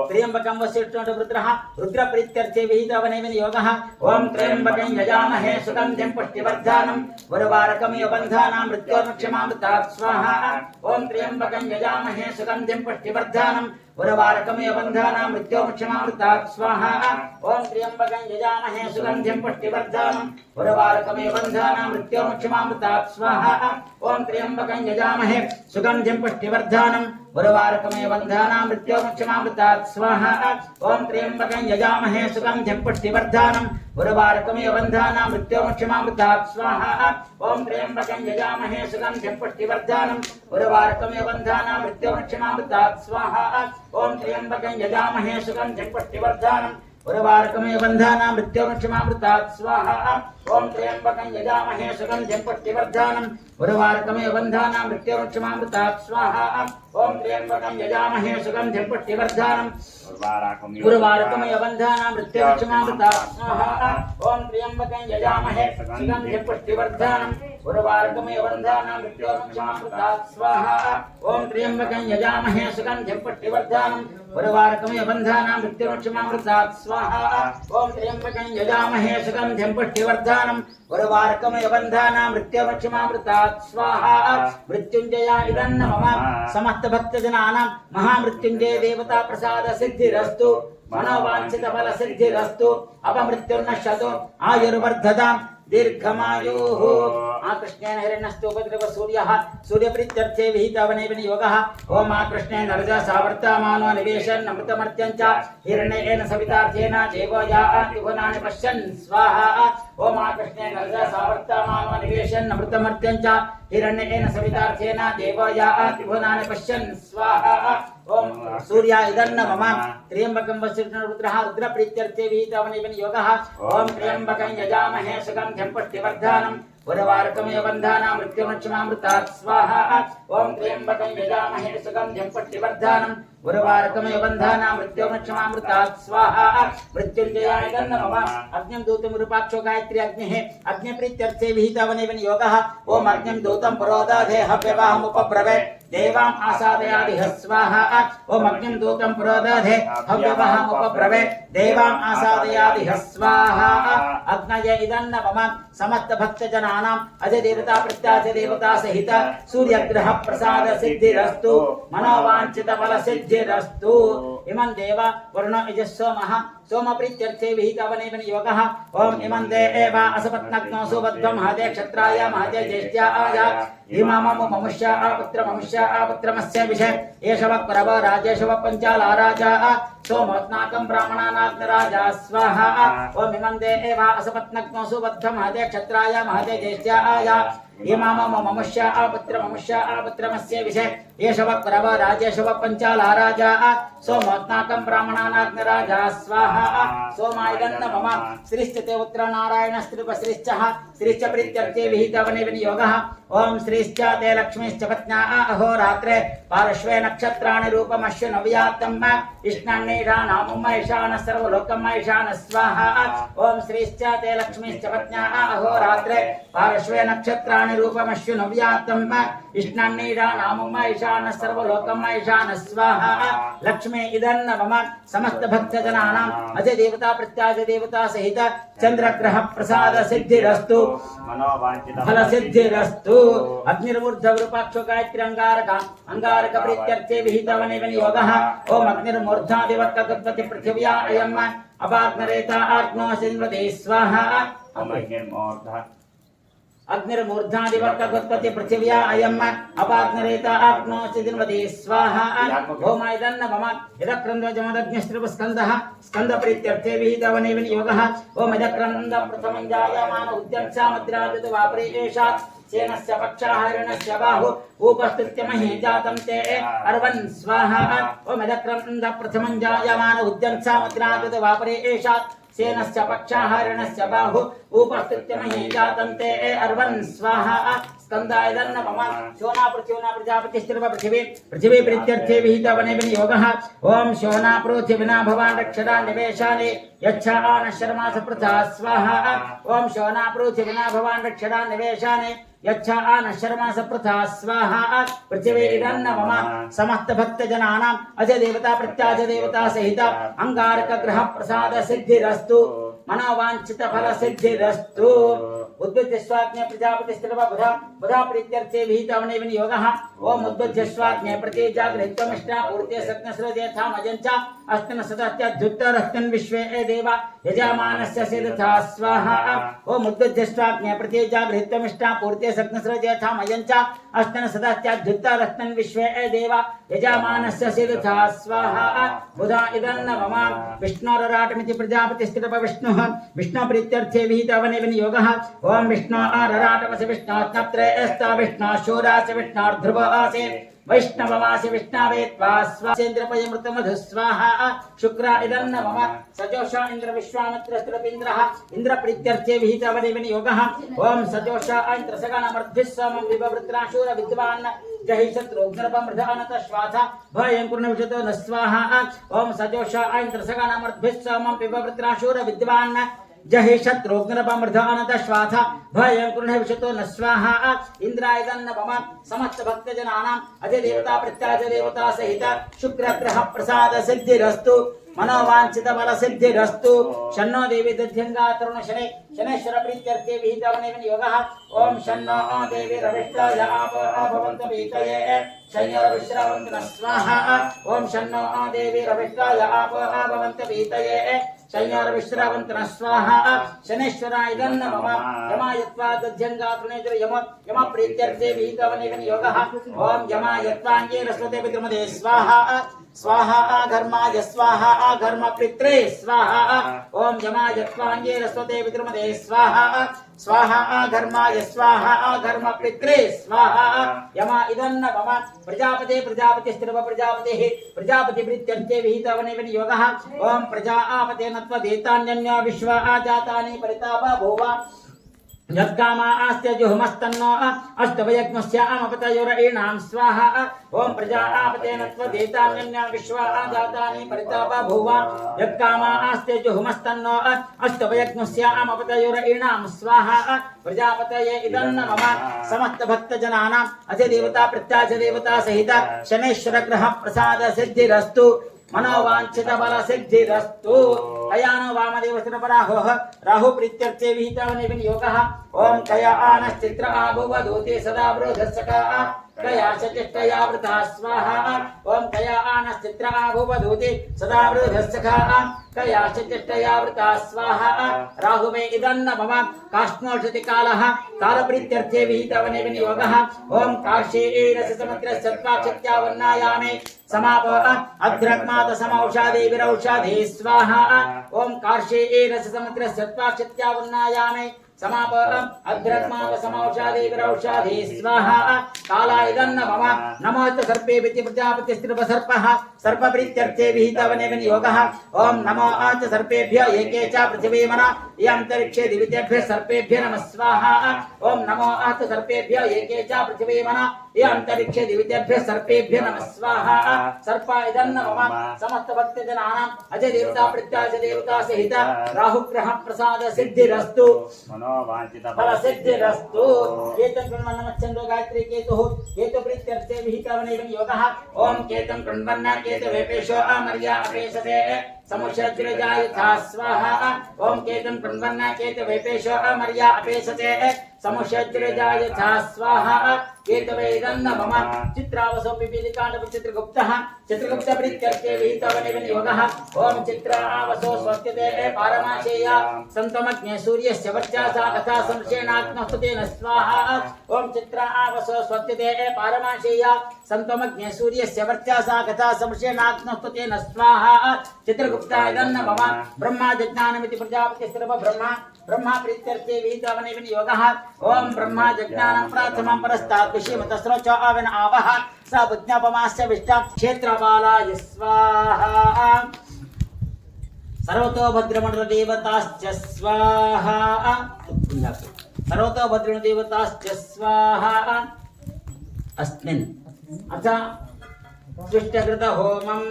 त्र्यंबकं वसिष्ठो रुद्रः रुद्र प्रीत्यर्थे विहितवने विनियोगः ओम त्र्यंबकं यजामहे सुगन्धिं पुष्टिवर्धनम् उर्वारुकमिव बन्धानां मृत्योर्मुक्षमामृतात् स्वाहा ओम त्र्यंबकं यजामहे सुगन्धिं पुष्टिवर्धनम् उर्वारुकमिव बन्धानां मृत्योर्मुक्षमामृतात् स्वाहा ओम त्र्यंबकं यजामहे सुगन्धिं पुष्टिवर्धनम् उर्वारुकमिव बन्धानां मृत्योर्मुक्षमामृतात् स्वाहा ओम त्र्यंबकं यजामहे सुगन्धिं पुष्टिवर्धनम् उर्वारुकमिव बन्धानां मृत्योर्मुक्षमामृतात् स्वाहा ओम त्र्यंबकं यजामहे सुगन्धिं पुष्टिवर्धनम् उर्वारुकमिव बन्धानां मृत्योर्मुक्षमामृतात् स्वाहा ओम त्र्यंबकं यजामहे सुगन्धिं पुष्टिवर्धनम् उर्वारुकमिव बन्धानां मृत्योर्मुक्षमामृतात् स्वाहा ओम त्र्यंबकं यजामहे सुगन्धिं पुष्टिवर्धनम् उर्वारुकमिव बन्धानां मृत्योर्मुक्षमामृतात् स्वाहा ओम त्र्यंबकं यजामहे सुगन्धिं पुष्टिवर्धनम् उर्वारुकमिव बन्धानां मृत्योर्मुक्षमामृतात् स्वाहा ओम त्र्यंबकं यजामहे सुगन्धिं पुष्टिवर्धनम् उर्वारुकमिव बन्धानां मृत्योर्मुक्षमामृतात् स्वाहा ओम त्र्यंबकं यजामहे सुगन्धिं पुष्टिवर्धनम् उर्वारुकमिव बन्धानां मृत्योर्मुक्षमामृतात् स्वाहा ओम त्र्यंबकं यजामहे सुगन्धिं पुष्टिवर्धनम् उर्वारुकमिव बन्धानां मृत्योर्मुक्षमामृतात् स्वाहा ओम त्र्यंबकं यजामहे सुगन्धिं पुष्टिवर्धनम् उर्वारुकमिव बन्धानां मृत्योर्मुक्षमामृतात् स्वाहा मृत्युंजया इदं नमः समस्त भक्त जनानां महामृत्युंजय देवता प्रसाद सिद्धिरस्तु मनोवांछित फल सिद्धिरस्तु अपमृत्युर्नश्यतु आयुर्वर्धताम् दीर्घमायुः आकृष्णेन हिरण्यस्तोपद्रव सूर्यः सूर्यप्रीत्यर्थे विहितवने विनियोगः ओम आकृष्णेन रजः सावर्तमानो निवेशन् अमृतमर्त्यं च हिरण्येन सवितार्थेन देवो याति भुवनानि पश्यन् स्वाहा ओम आकृष्णेन रजः सावर्तमानो निवेशन् अमृतमर्त्यं च हिरण्येन सवितार्थेन देवो याति भुवनानि पश्यन् स्वाहा ओम सूर्याय इदन्न मम त्र्यंबकं वसिष्ठं रुद्रः रुद्रप्रीत्यर्थे विहितवने विनियोगः ओम त्र्यंबकं यजामहे सुगन्धिं पुष्टिवर्धनम् उर्वारुकमेव बन्धानां मृत्युमक्षमामृतात् स्वाहा ओम त्र्यंबकं यजामहे सुगन्धिं पुष्टिवर्धनम् उर्वारुकमेव बन्धानां मृत्युमक्षमामृतात् स्वाहा मृत्युञ्जयाय इदन्न मम अग्निं दूतं विरूपाक्षो गायत्री अग्निः अग्निप्रीत्यर्थे विहितवने विनियोगः ओम अग्निं दूतं पुरोदधे हव्यवाहमुपब्रवे देवाम् आसादयादिह स्वाहा ओम अग्निं दूतं पुरोदधे हव्यवाहमुपब्रवे देवाम् आसादयादिह स्वाहा अग्नये इदन्न मम समस्त भक्तजनानाम् अजय देवता प्रत्याजय देवता सहित सूर्यग्रह प्रसाद सिद्धिरस्तु मनोवांछित फल सिद्धिरस्तु इमं देव वरुण यजस्सोमः सोमप्रीत्यर्थे विहितवने विनियोगः ओम इमं देव असपत्नग्नो सुबद्धं हदे क्षत्राय महदे ज्येष्ठ्याय इमामम ममुष्या पुत्रमस्य विषय एषव करव राजेशव पंचाला राजा सोमोत्नाकं ब्राह्मणानाग्नराजा स्वाहा ओम इमं देव असपत्नग्नो सुबद्धं हदे क्षत्राय महदे ज्येष्ठ्याय इमामम ममुष्या पुत्रमस्य विषय एषव करव राजेशव पंचाला राजा सोमोत्नाकं ब्राह्मणानाग्नराजा स्वाहा सोमायदन्न मम श्रीश्चते उत्तरनारायणस्त्रिपश्रीश्चः श्रीश्च प्रीत्यर्थे विहितवने विनियोगः ओम श्रीश्च ते लक्ष्मीश्च पत्न्या अहोरात्रे पार्श्वे नक्षत्राणि रूपमश्य नव्यात्तम् इष्णान्नेषाणामुम ईशानः सर्वलोकम् ईशानः स्वाहा ओम श्रीश्च ते लक्ष्मीश्च पत्न्या अहोरात्रे पार्श्वे नक्षत्राणि रूपमश्य नव्यात्तम् इष्णान्नेषाणामुम ईशानः सर्वलोकम् ईशानः स्वाहा लक्ष्मी इदन्न मम समस्त भक्तजनानाम् अजय देवता प्रत्याजय देवता सहित चंद्रग्रह प्रसाद सिद्धिरस्तु फल सिद्धिरस्तु अग्निर्मूर्ध विरूपाक्षो गायत्री अंगारक प्रीत्यर्थे विहितवने विनियोगः ओम अग्निर्मूर्धादिवक्तगतपति पृथिव्या अयम् अपाग्नरेता आग्नो सिन्वते स्वाहा अग्निर्मूर्धादिवर्तगोत्पत्ति पृथिव्या अयम् अपाग्नरेता आप्नोति दिन्वते स्वाहा ओम इदन्न मम यदक्रन्दजमदग्निस्त्रिपस्कन्दः स्कन्दप्रीत्यर्थे विहितवने विनियोगः ओम यदक्रन्द प्रथमं जायमान उद्यंसामद्राजत वापरे एषात् सेनस्य पक्षाहरणस्य बाहु उपस्तुत्य महे जातं ते अर्वन् स्वाहा ओम यदक्रन्द प्रथमं जायमान उद्यंसामद्राजत वापरे एषात् सेनस्य पक्षाहरणस्य बाहु उपस्तुत्य महे जातं ते अर्वन् स्वाहा स्कन्दाय दन्न मम शोना प्रजापतिस्त्रिव पृथिवी प्रीत्यर्थे विहितवने विनियोगः ओम शोना पृथिविना भवान् रक्षदा निवेशानि यच्छा न शर्मा सप्रथा स्वाहा ओम शोना पृथिविना भवान् रक्षदा निवेशानि यच्छा न शर्मा सप्रथा स्वाहा पृथिवी इदन्न मम समस्त भक्तजनानाम् अजय देवता प्रत्याजय देवता सहित अंगारक ग्रह प्रसाद सिद्धिरस्तु मनोवांछित फल सिद्धिरस्तु उद्बुद्ध्यस्वाग्ने प्रजापतिस्त्रिव बुधा प्रीत्यर्थे विहितवने विनियोगः ओम उद्बुद्ध्यस्वाग्ने प्रतिजागृहित्वमिष्टा पूर्ते सग्नस्रजेथाम अजञ्च अस्तन सदत्यद्युत्तरस्तन विश्वे देवा यजमानस्य सिद्धा स्वाहा ओम उद्बुद्ध्यस्वाग्ने प्रतिजागृहित्वमिष्टा पूर्ते सग्नस्रजेथाम अजञ्च अस्तन सदत्यद्युत्तरस्तन विश्वे देवा यजमानस्य सिद्धा स्वाहा बुधा इदन्न मम विष्णोरराटमिति प्रजापतिस्त्रिव विष्णुः विष्णु प्रीत्यर्थे विहितवने विनियोगः ओम विष्णु आरराटमसि विष्णोत्नत्रेस्ता विष्णु शूरासि विष्णोर्ध्रुव आसि वैष्णववासि विष्णवे त्वा स्वासेन्द्रपयमृतमधु स्वाहा शुक्र इदन्न मम सजोष इंद्र विश्वामित्रस्त्रपिन्द्रः इंद्र प्रीत्यर्थे विहितवने विनियोगः ओम सजोष इंद्र सगणमर्भिः सोमं विववृत्राशूर विद्वान् जहि शत्रुघ्नपमृधानत श्वासा भयंकुर्नविशतो न स्वाहा ओम सजोष इंद्र सगणमर्भिः सोमं विववृत्राशूर विद्वान् जहि शत्रुघ्नपमृधानत श्वासा भयंकुर्नविशतो न स्वाहा इंद्राय दन्न मम समस्त भक्तजनानाम् अजय देवता प्रत्याजय देवता सहित शुक्र ग्रह प्रसाद सिद्धिरस्तु मनोवांछित बल सिद्धिरस्तु शन्नो देवी दध्यंगा तरुण शनै शनैश्वर प्रीत्यर्थे विहितवनेन योगः ओम शन्नो देवी रविष्टाय भवन्तु वीतये शय्याविश्रावन्तु स्वाहा ओम शन्नो देवी रविष्टाय भवन्तु वीतये शय्याविश्रावन्तु स्वाहा शनैश्वराय नमः यमायत्वा दध्यंगा तरुणेन्द्र यम प्रीत्यर्थे विहितवनेन योगः ओम यमायत्वाङ्गे रस्वते पितृमदे स्वाहा स्वाहा घर्माय स्वाहा घर्म पित्रे स्वाहा ओम यमायत्वाङ्गे रस्वते पितृमदे स्वाहा स्वाहा घर्माय स्वाहा घर्म पित्रे स्वाहा यमा इदन्न मम प्रजापते प्रजापति स्थिरव प्रजापतेः प्रजापति प्रीत्यर्थे विहितवनेन योगः ओम प्रजापते नत्व देतान्यन्या विश्वा जातानि परिताप भुव यत्कामा आस्ते जुहुमस्तन्नो अष्टभयज्ञस्यामपतयोरेणां स्वाहा ओम प्रजापते नत्व देतान्यन्या विश्वा जातानि परिताप भुव यत्कामा आस्ते जुहुमस्तन्नो अष्टभयज्ञस्यामपतयोरेणां स्वाहा प्रजापतये इदन्न मम समस्त भक्तजनानां अधिदेवता प्रत्याच देवता सहित शनैश्वर ग्रह प्रसाद सिद्धिरस्तु मनोवांछित बल सिद्धिरस्तु कयानो वामदेवस्य पराहोः राहु प्रीत्यर्थे विहितवनेन योगः ओम कया आनश्चित्र आभुवधूते सदा वृद्धस्सका कया चतिष्ठया वृता स्वाहा ओम कया आनश्चित्र आभुवधूते सदा वृद्धस्सका कया चतिष्ठया वृता स्वाहा राहुवे इदन्न मम काष्णोषति कालः कालप्रीत्यर्थे विहितवनेन योगः ओम काशे रससमुद्रस्सत्त्वाक्षत्यावन्नायामे समापो अग्रग्मात समौषादे विरौषादे स्वाहा ओम कार्षे रससमुद्रस्सत्त्वाक्षत्यावन्नायामे समाप अग्रग्मात समौषादे विरौषादे स्वाहा कालायदन्न मम नमोऽस्तु सर्पेभ्यः प्रजापतिस्त्रिपसर्पः सर्पप्रीत्यर्थे विहितवनेन योगः ओम नमोऽस्तु सर्पेभ्यः एके च पृथिवीमन यन्तरिक्षे दिवितेभ्यः सर्पेभ्यः नमः स्वाहा ओम नमोऽस्तु सर्पेभ्यः एके च पृथिवीमन यन्तरिक्षे दिवितेभ्यः सर्पेभ्यः नमः स्वाहा सर्पायदन्न मम समस्त भक्तजनानां अजय देवता प्रत्याश देवता सहित राहुग्रह प्रसाद सिद्धिरस्तु फल सिद्धिरस्तु केतं कृण्वन्नमच्छन्दो गायत्री केतुः केतु प्रीत्यर्थे विहितवनेन योगः ओम केतं कृण्वन्न केतवेपेशो अमर्या अपेशते समुषद्रजाय स्वाहा ओम केतं कृण्वन्न केतवेपेशो अमर्या अपेशते समुषद्रजाय स्वाहा केतवेदन्न मम चित्रावसो पिपीलिकाण्ड चित्रगुप्तः चित्रगुप्त प्रीत्यर्थे विहितवनेन योगः ओम चित्रावसो स्वस्त्यते पारमाशेया सन्तमज्ञे सूर्यस्य वर्चसा कथा संशेनात्मस्तुतेन स्वाहा ओम चित्रावसो स्वस्त्यते पारमाशेया सन्तमज्ञे सूर्यस्य वर्चसा कथा संशेनात्मस्तुतेन स्वाहा चित्रगुप्तायदन्न मम ब्रह्मा जज्ञानमिति प्रजापतिस्त्रिव ब्रह्मा प्रीत्यर्थे विहितवनेन योगः ओम ब्रह्मा जज्ञानं प्रथमं परस्तात् विषयमतस्रो च अवन आवः स बुद्ध्यपमास्य विष्टां क्षेत्रपालाय स्वाहा सर्वतो भद्रमण्डलदेवताश्च स्वाहा सर्वतो भद्रमण्डलदेवताश्च स्वाहा अस्मिन् अथ सृष्टकृत होमं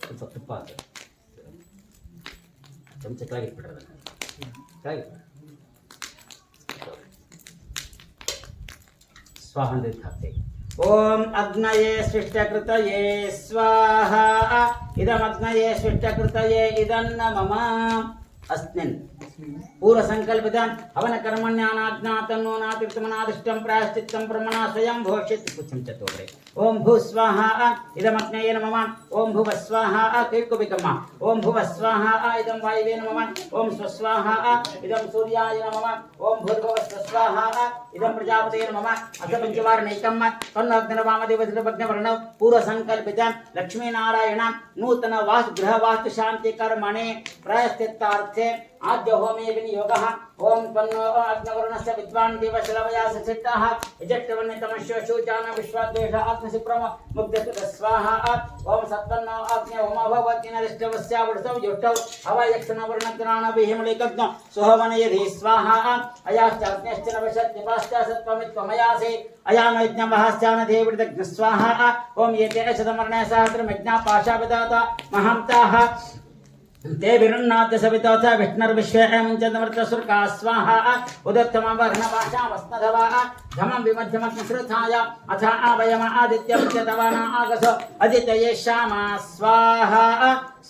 ಸ್ವಲ್ಪ ತುಪ್ಪ ಹಾಕಿ ಚಮಚ ಕೆಳಗಿಟ್ಬಿಟ್ರೆ ಕೆಳಗೆ स्वाहा खाते ओम अग्नये सृष्टकृतये स्वाहा इदमग्नये सृष्टकृतये इदन्न मम अस्मिन् पूर्व संकल्पित हवन कर्मण्यानाज्ञातन्नो नातीर्थमनादिष्टं प्रायश्चित्तं ब्रह्मणा स्वयं घोषित कुछं चतुर्रे ओम भू स्वाहा इदमग्नये नमः ओम भुव स्वाहा कीर्कुबिकम्मा ओम भुव स्वाहा इदं वायवे नमः ओम स्वस्वाहा इदं सूर्याय नमः ओम भूर्भुव स्वस्वाहा इदं प्रजापतये नमः अथ पंचवारणैकं तन्नग्नवामदेवधिरभग्नवर्णौ पूर्व संकल्पित लक्ष्मी नारायण नूतन वास्तु गृह वास्तु शांति कर्मणे प्रायश्चित्तार्थे आद्य होमे विनियोगः ओम तन्नो अग्नवर्णस्य विद्वान् देवशलवया सचित्तः यजट्टवन्यतमश्व शूचान विश्वाद्वेष आत्मसिप्रम मुग्धस्तु स्वाहा ओम सत्तन्नो अग्नि होमो भवत्यनरिष्टवस्यावृतौ जुष्टौ हवयक्षणवर्णग्राणविहिमलिकग्नो सुहवनयधि स्वाहा अयाश्चाग्न्यश्च नवशत्यपाश्च सत्त्वमित्वमयासे अयानयज्ञमहास्यानधेवृतज्ञ स्वाहा ओम एते शतमर्णय सहस्रमज्ञा पाशाविदाता महान्ताः ते विरुन्नाद्य सवितोऽथ विष्णुर्विश्वेहं चन्द्रमृतसुर्गा स्वाहा उदत्तमवर्णपाशा वस्नधवा धमं विमध्यमग्निश्रुताय अथ आवयम आदित्यं च तवाना आगसो अदितये श्यामा स्वाहा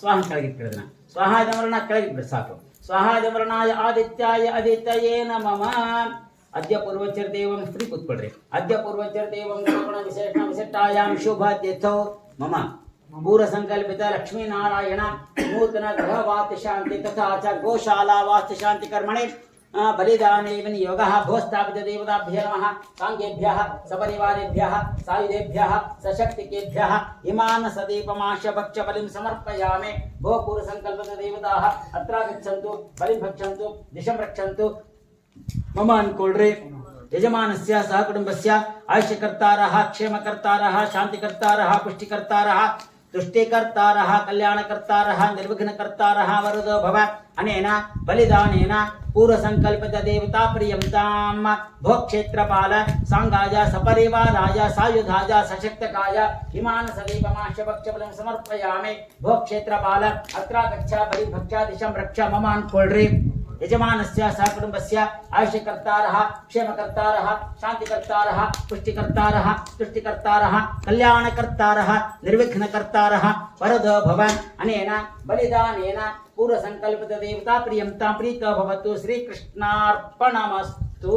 स्वाहा ಕೆಳಗಿಟ್ಟಿರೋದನ್ನ स्वाहा ಇದವರನ್ನ ಕೆಳಗಿಟ್ಟು ಸಾಕು स्वाहा ಇದವರನಾಯ ಆದಿತ್ಯಾಯ ಅದಿತಯೇ ನಮಃ अद्य पूर्वचरदेवं स्त्री कुत्पड्रे अद्य पूर्वचरदेवं गुण विशेषण विशिष्टायां शुभ तिथौ मम पूर्व संकल्पित लक्ष्मी नारायण नूतन ग्रह वास्तु शांति तथा च गोशाला वास्तु शांति कर्मणे बलिदाने विनियोगः भूस्थापित देवताभ्यो नमः सांगेभ्यः सपरिवारेभ्यः सायुधेभ्यः सशक्तिकेभ्यः इमान् सदीपमाश भक्ष्यबलिं समर्पयामि भो पूर्व संकल्पित देवताः अत्र गच्छन्तु बलिं भक्षन्तु दिशं रक्षन्तु मम अನ್ಕೊಳ್ರಿ ಯಜಮಾನಸ್ಯ ಸಹ ಕುಟುಂಬಸ್ಯ ಆಯುಷ್ಯಕರ್ತಾರಃ ಕ್ಷೇಮಕರ್ತಾರಃ ಶಾಂತಿಕರ್ತಾರಃ ಪುಷ್ಟಿಕರ್ತಾರಃ ತುಷ್ಟಿಕರ್ತಾರಃ ಕಲ್ಯಾಣಕರ್ತಾರಃ ನಿರ್ವಿಘ್ನಕರ್ತಾರಃ ವರದೋ ಭವ ಅನೇನ ಬಲಿದಾನೇನ पूर्व संकल्पित देवता प्रियमताम भोक्षेत्रपाल सांगाय सपरिवाराय सायुधाय सशक्तकाय हिमान सदीपमाश भक्षबलं समर्पयामि भोक्षेत्रपाल अत्र गच्छ बलि भक्ष्य दिशं रक्ष मम अನ್ಕೊಳ್ರಿ यजमानस्य सह कुटुंबस्य आयुष्यकर्तारः क्षेमकर्तारः शांतिकर्तारः पुष्टिकर्तारः तुष्टिकर्तारः कल्याणकर्तारः निर्विघ्नकर्तारः वरदो भव अनेन बलिदानेन पूर्व संकल्पित देवता प्रियमता प्रीतो भवतु श्री कृष्णार्पणमस्तु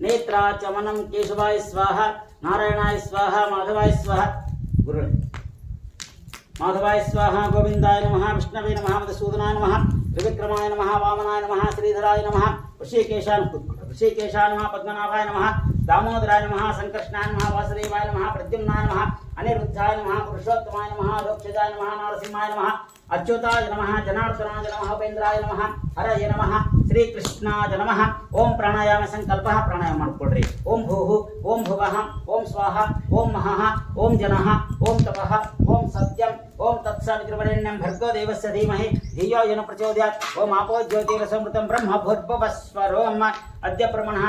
नेत्राचमनं केशवाय स्वाहा नारायणाय स्वाहा माधवाय स्वाहा गुरु माधवाय स्वाहा गोविंदाय नमः विष्णवे नमः मधुसूदनाय नमः त्रिविक्रमाय नमः वामनाय नमः श्रीधराय नमः ऋषिकेशाय नमः पद्मनाभाय नमः दामोदराय नमः संकर्षणाय नमः वासुदेवाय नमः प्रद्युम्नाय नमः अनिरुद्धाय नमः पुरुषोत्तमाय नमः लोक्षजाय नमः नारसिंहाय नमः अच्युताय नमः जनार्दनाय नमः उपेन्द्राय नमः हरये नमः श्रीकृष्णाय नमः ओम प्राणायाम संकल्पः प्राणायाम ಮಾಡ್ಕೊಳ್ರಿ ओम भूः ओम भुवः ओम स्वाहा ओम महः ओम जनः ओम तपः ओम सत्यम् ओम तत्सवितुर्वरेण्यं भर्गो देवस्य धीमहि धियो यो न प्रचोदयात् ओम आपो ज्योतिरसमृतं ब्रह्म भूर्भुवस्वरोम अद्य प्रमणः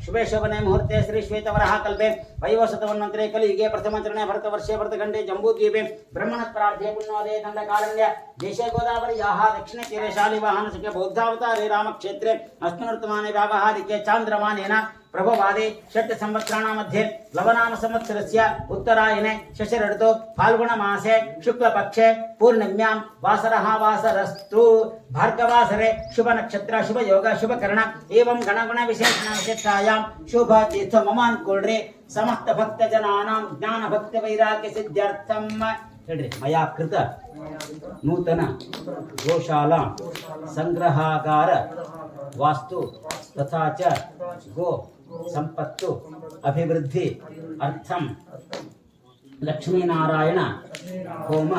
शुभे शोभने मुहूर्ते श्री श्वेतवरः कल्पे वैवस्वतमन्वन्तरे कलियुगे प्रथमचरणे भरतवर्षे भरतखण्डे जम्बूद्वीपे ब्रह्मणस्प्रार्थे पुण्योदये दण्डकारण्य देशे गोदावर्याः दक्षिणे तीरे शालिवाहनसुखे बौद्धावतारे रामक्षेत्रे अस्मिन्वर्तमाने व्यावहारिके चान्द्रमानेन प्रभवादे षट् संवत्सराणां मध्ये लवनाम संवत्सरस्य उत्तरायणे शशिऋतौ फाल्गुणमासे शुक्लपक्षे पूर्णिम्यां वासरः वासरस्तु भार्गवासरे शुभ नक्षत्र शुभ योग शुभ कर्ण एवं गणगुण विशेषण विशिष्टायां शुभ तीर्थ मम अನ್ಕೊಳ್ರಿ समस्त भक्त जनानां ज्ञान भक्त वैराग्य सिद्ध्यर्थं मया कृत नूतन गोशाला संग्रहागार वास्तु तथा च गो संपत्तु अभिवृद्धि अर्थम लक्ष्मी नारायण होम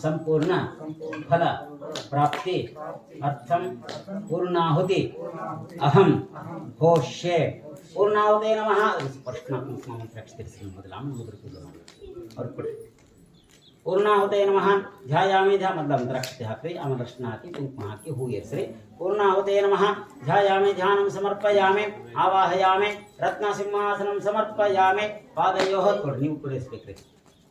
संपूर्ण फल प्राप्ति अर्थम पूर्णाहुति अहम होष्ये पूर्णाहुते नमः पूर्णाहुते नमः ध्यायामि मतलब द्रक्ष्य हाक्रि अमरश्न हाकि कुंकुम हाकि हूये श्री पूर्णाहुते नमः ध्यायामि ध्यानं समर्पयामि आवाहयामि रत्नसिंहासनं समर्पयामि पादयोः नीवु कुडिसबेक्रि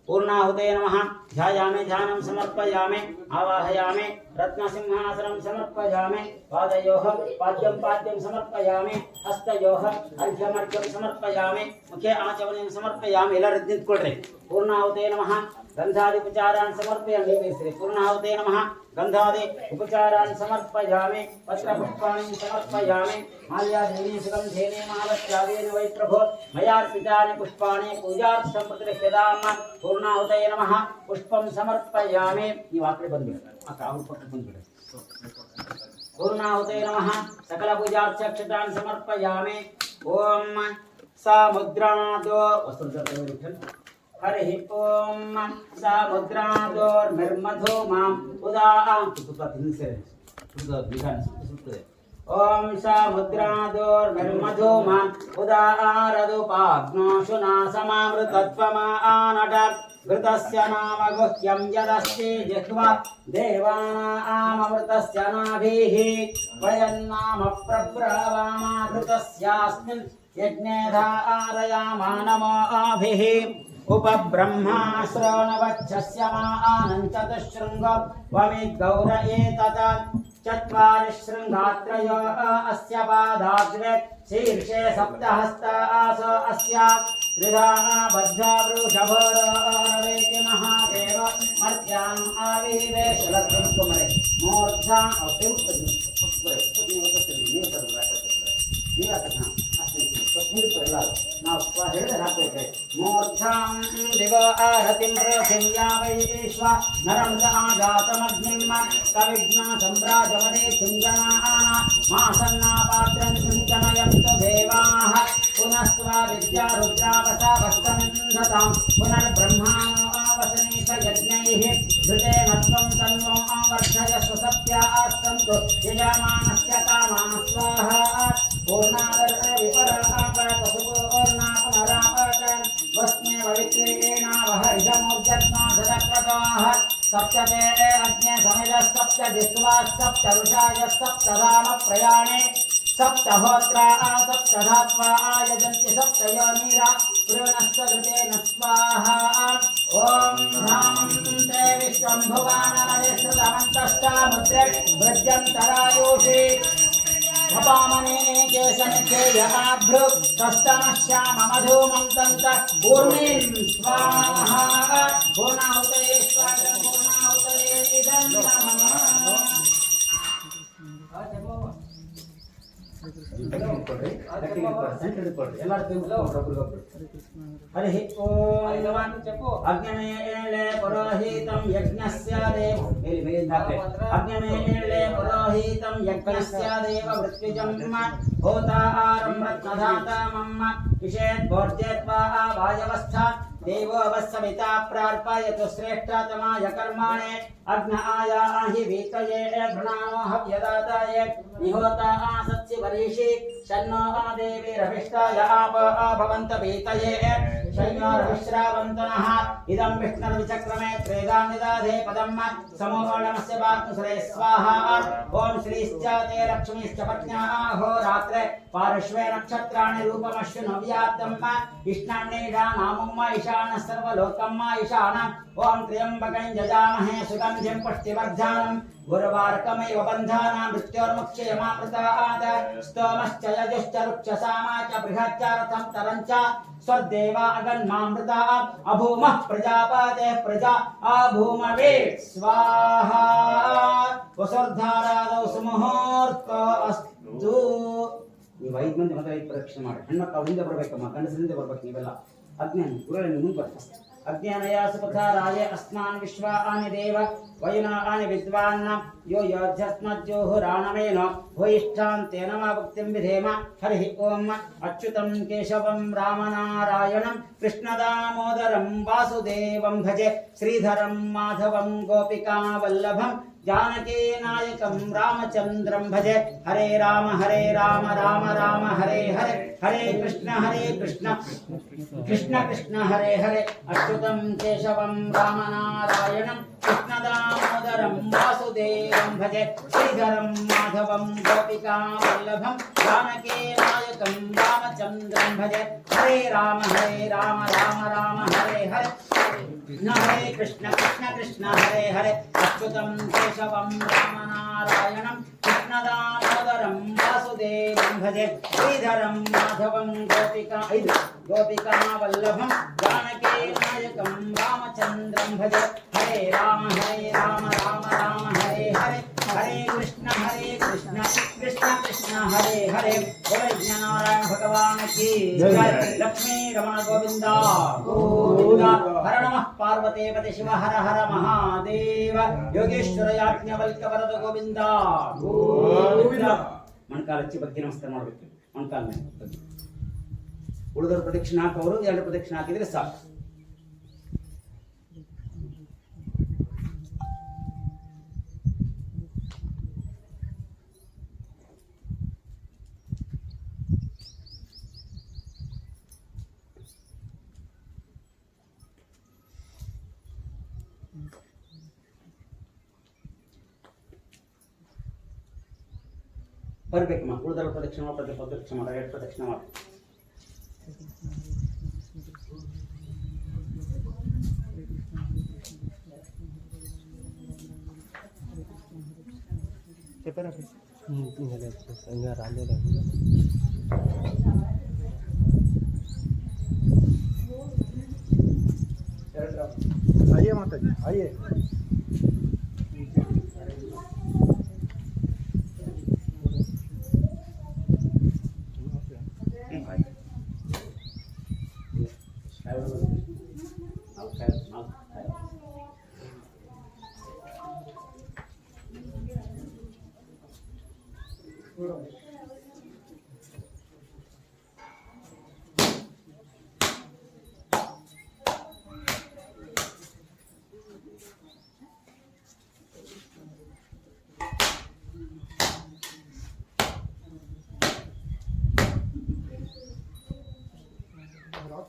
पूर्णाहुते नमः ध्यायामि ध्यानं समर्पयामि आवाहयामि रत्नसिंहासनं समर्पयामि पादयोः पाद्यं समर्पयामि हस्तयोः अर्घ्यमर्घ्यं समर्पयामि मुखे आचमनीं समर्पयामि एल्लरू निंतुकोಳ್ರಿ पूर्णाहुते नमः गंधादि उपचारान् समर्पयामि श्री पूर्णाहुते नमः गंधादि उपचारान् समर्पयामि पत्रपुष्पाणि समर्पयामि माल्यादेवी सुगन्धेने मालत्यागेन वै प्रभो मयार्पितानि पुष्पाणि पूजार्थं प्रतिगृह्यताम् पूर्णाहुते नमः पुष्पं समर्पयामि ಈ ವಾಕ್ರೆ ಬಂದ್ಬಿಡು ಆ ಕಾವು ಪಕ್ಕ ಬಂದ್ಬಿಡು पूर्णाहुते नमः सकल पूजार्थक्षतान् समर्पयामि ओम समुद्रादो वस्तुतः हरि ओम समुद्रादोर्मिर्मधो मां उदां ओम समुद्रादोर्भिर्मधुमा उदारदुपाग्नोषुना समामृतत्वमानट घृतस्य नाम गुह्यं यदस्ति जिह्वा देवानाममृतस्य नाभिः वयन्नाम प्रब्रवामा घृतस्यास्मिन् यज्ञे धारयामा नमोभिः उपब्रह्मा श्रवणवच्छस्य मानं चतुशृङ्गं वमिद्गौर एतत् चत्वारि शृङ्गात्रयो अस्य पादाग्रे शीर्षे सप्तहस्तास अस्य त्रिधा बद्धा वृषभोरवेति महादेव मर्त्याम् आविवेश लक्ष्मकुमरे मूर्धा मूर्धां दिव आरतिं पृथिव्या वैश्व नरं च आजातमग्निं कविघ्ना सम्राजमने चिञ्जनाः मासन्नापात्रं चिञ्जनयन्तु देवाः पुनस्त्वा विद्या रुद्रावसावस्तमिन्धतां पुनर्ब्रह्मावसने च यज्ञैः धृतेन त्वं तन्नो वर्षयस्व सत्यास्तन्तु यजमानस्य कामाः स्वाहा सप्तमे अग्ने समिधः सप्त जिह्वा सप्त ऋषाय सप्त राम प्रयाणे सप्तहोत्रा सप्तधात्वा आयजन्ति सप्त योनिरा पूर्णस्वकृतेन स्वाहा ॐ रामं ते विश्वम्भुवानमनिश्रुतमन्तष्टामुद्रे भृजन्तरायुषे अपामने केशनिखे यहाभ्रु तस्तमश्याममधूमं तन्त ऊर्मिं स्वाहा पूर्णाहुतये स्वाहा पूर्णाहुतये इदं नमः हरि ओम अग्निमेले पुरोहितं यज्ञस्य देव अग्निमेले पुरोहितं यज्ञस्य देव मृत्युजं होतारं रत्नधातमं विषेत् भोज्यत्वा वायवस्था देवो वत्सविता प्रार्पयतु श्रेष्ठतमाय कर्माणे अग्न आयाहि वीतये घृणानो हव्यदाताये निहोता सत्सि वरीषि शन्नो देवी रविष्टाय भवन्त वीतये शय्यारविश्रावन्तनः इदं विष्णुर्विचक्रमे त्रेदानिदाधे पदं समोणमस्य वाक्नुसरे स्वाहा ॐ श्रीश्च ते लक्ष्मीश्च पत्न्या अहोरात्रे पार्श्वे नक्षत्राणि रूपमश्विनव्याप्तं इष्णान्नेषा नामम्मा ईशानः सर्वलोकम्मा ईशान ॐ त्र्यम्बकं यजामहे सुगन्धिं पुष्टिवर्धनं गुरुवार्कमेव बन्धानां मृत्योर्मुक्षयमामृतात् स्तोमश्च यजुश्च रुक्षसामा च बृहच्च रथं तरं च स्वदेवा अगन्मामृता अभूमः प्रजापते प्रजा अभूमवे स्वाहा वसुर्धारादौ सुमुहूर्तो अस्तु ನೀವು 5 ಮಂದಿ ಮಾತ್ರ ಈ ಪರೀಕ್ಷೆ ಮಾಡಿ ಹೆಣ್ಮಕ್ಳು ಹಿಂದೆ ಬರಬೇಕಮ್ಮ ಗಂಡಸರಿಂದ ಬರ್ಬೇಕು ನೀವೆಲ್ಲ ಅಜ್ಞಾನ ಗುರುಗಳ ಮುಂದೆ ಬರ್ತಾರೆ अज्ञानय सुपथाराय अस्मान् विश्वानि देव वयुनानि विद्वान् यो योध्यस्मद्योहुराणमेन भूयिष्ठान्तेन मा भक्तिं विधेम हरिः ओम् अच्युतं केशवं रामनारायणं कृष्णदामोदरं वासुदेवं भजे श्रीधरं माधवं गोपिकावल्लभं जानकी नायकं रामचन्द्रं भजे हरे राम राम राम हरे हरे हरे कृष्ण कृष्ण कृष्ण हरे हरे अच्युतं केशवं रामनारायणं कृष्णदामोदरं वासुदेवं भजे श्रीधरं माधवं गोपिकावल्लभं जानकी नायकं रामचन्द्रं भजे हरे राम राम हरे हरे हरे कृष्ण कृष्ण हरे हरे अच्युतं केशवं रामनारायणं कृष्णदामोदरं वासुदेवं भजे श्रीधरं माधवं गोपिकावल्लभं जानकी नायकं रामचन्द्रं भजे हरे राम राम हरे हरे हरे कृष्ण कृष्ण कृष्ण हरे हरे बोले नारायण भगवान की जय लक्ष्मी रमण गोविंदा गोविंदा हर नमः पार्वती पति शिव हर हर महादेव योगेश्वर याज्ञवल्क्य वरद गोविंदा गोविंदा मणकाल हಚ್ಚಿ ಬಗ್ಗೆ ನಮಸ್ಕಾರ ಮಾಡಬೇಕು ಮಣಕಾಲ ಮೇಲೆ ಉಳಿದವರು ಪ್ರದಕ್ಷಿಣೆ ಹಾಕೋರು 2 ಪ್ರದಕ್ಷಿಣೆ ಹಾಕಿದ್ರೆ ಸಾಕು ಬರ್ಬೇಕಮ್ಮ ಉಳಿದರ ಪ್ರದಕ್ಷಿಣೆ ಮಾಡಿ ಪ್ರದಕ್ಷಿಣೆ ಮಾಡಿ 2 ಪ್ರದಕ್ಷಿಣೆ ಮಾಡಿ आइए माता जी आइए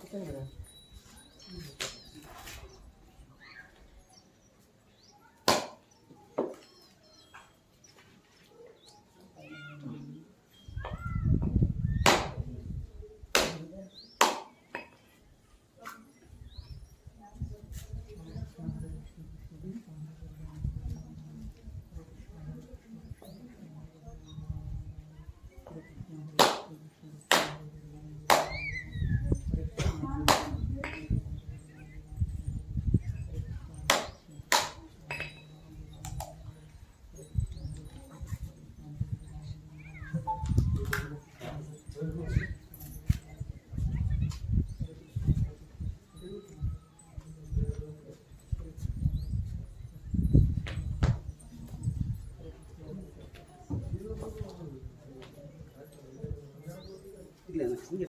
कितने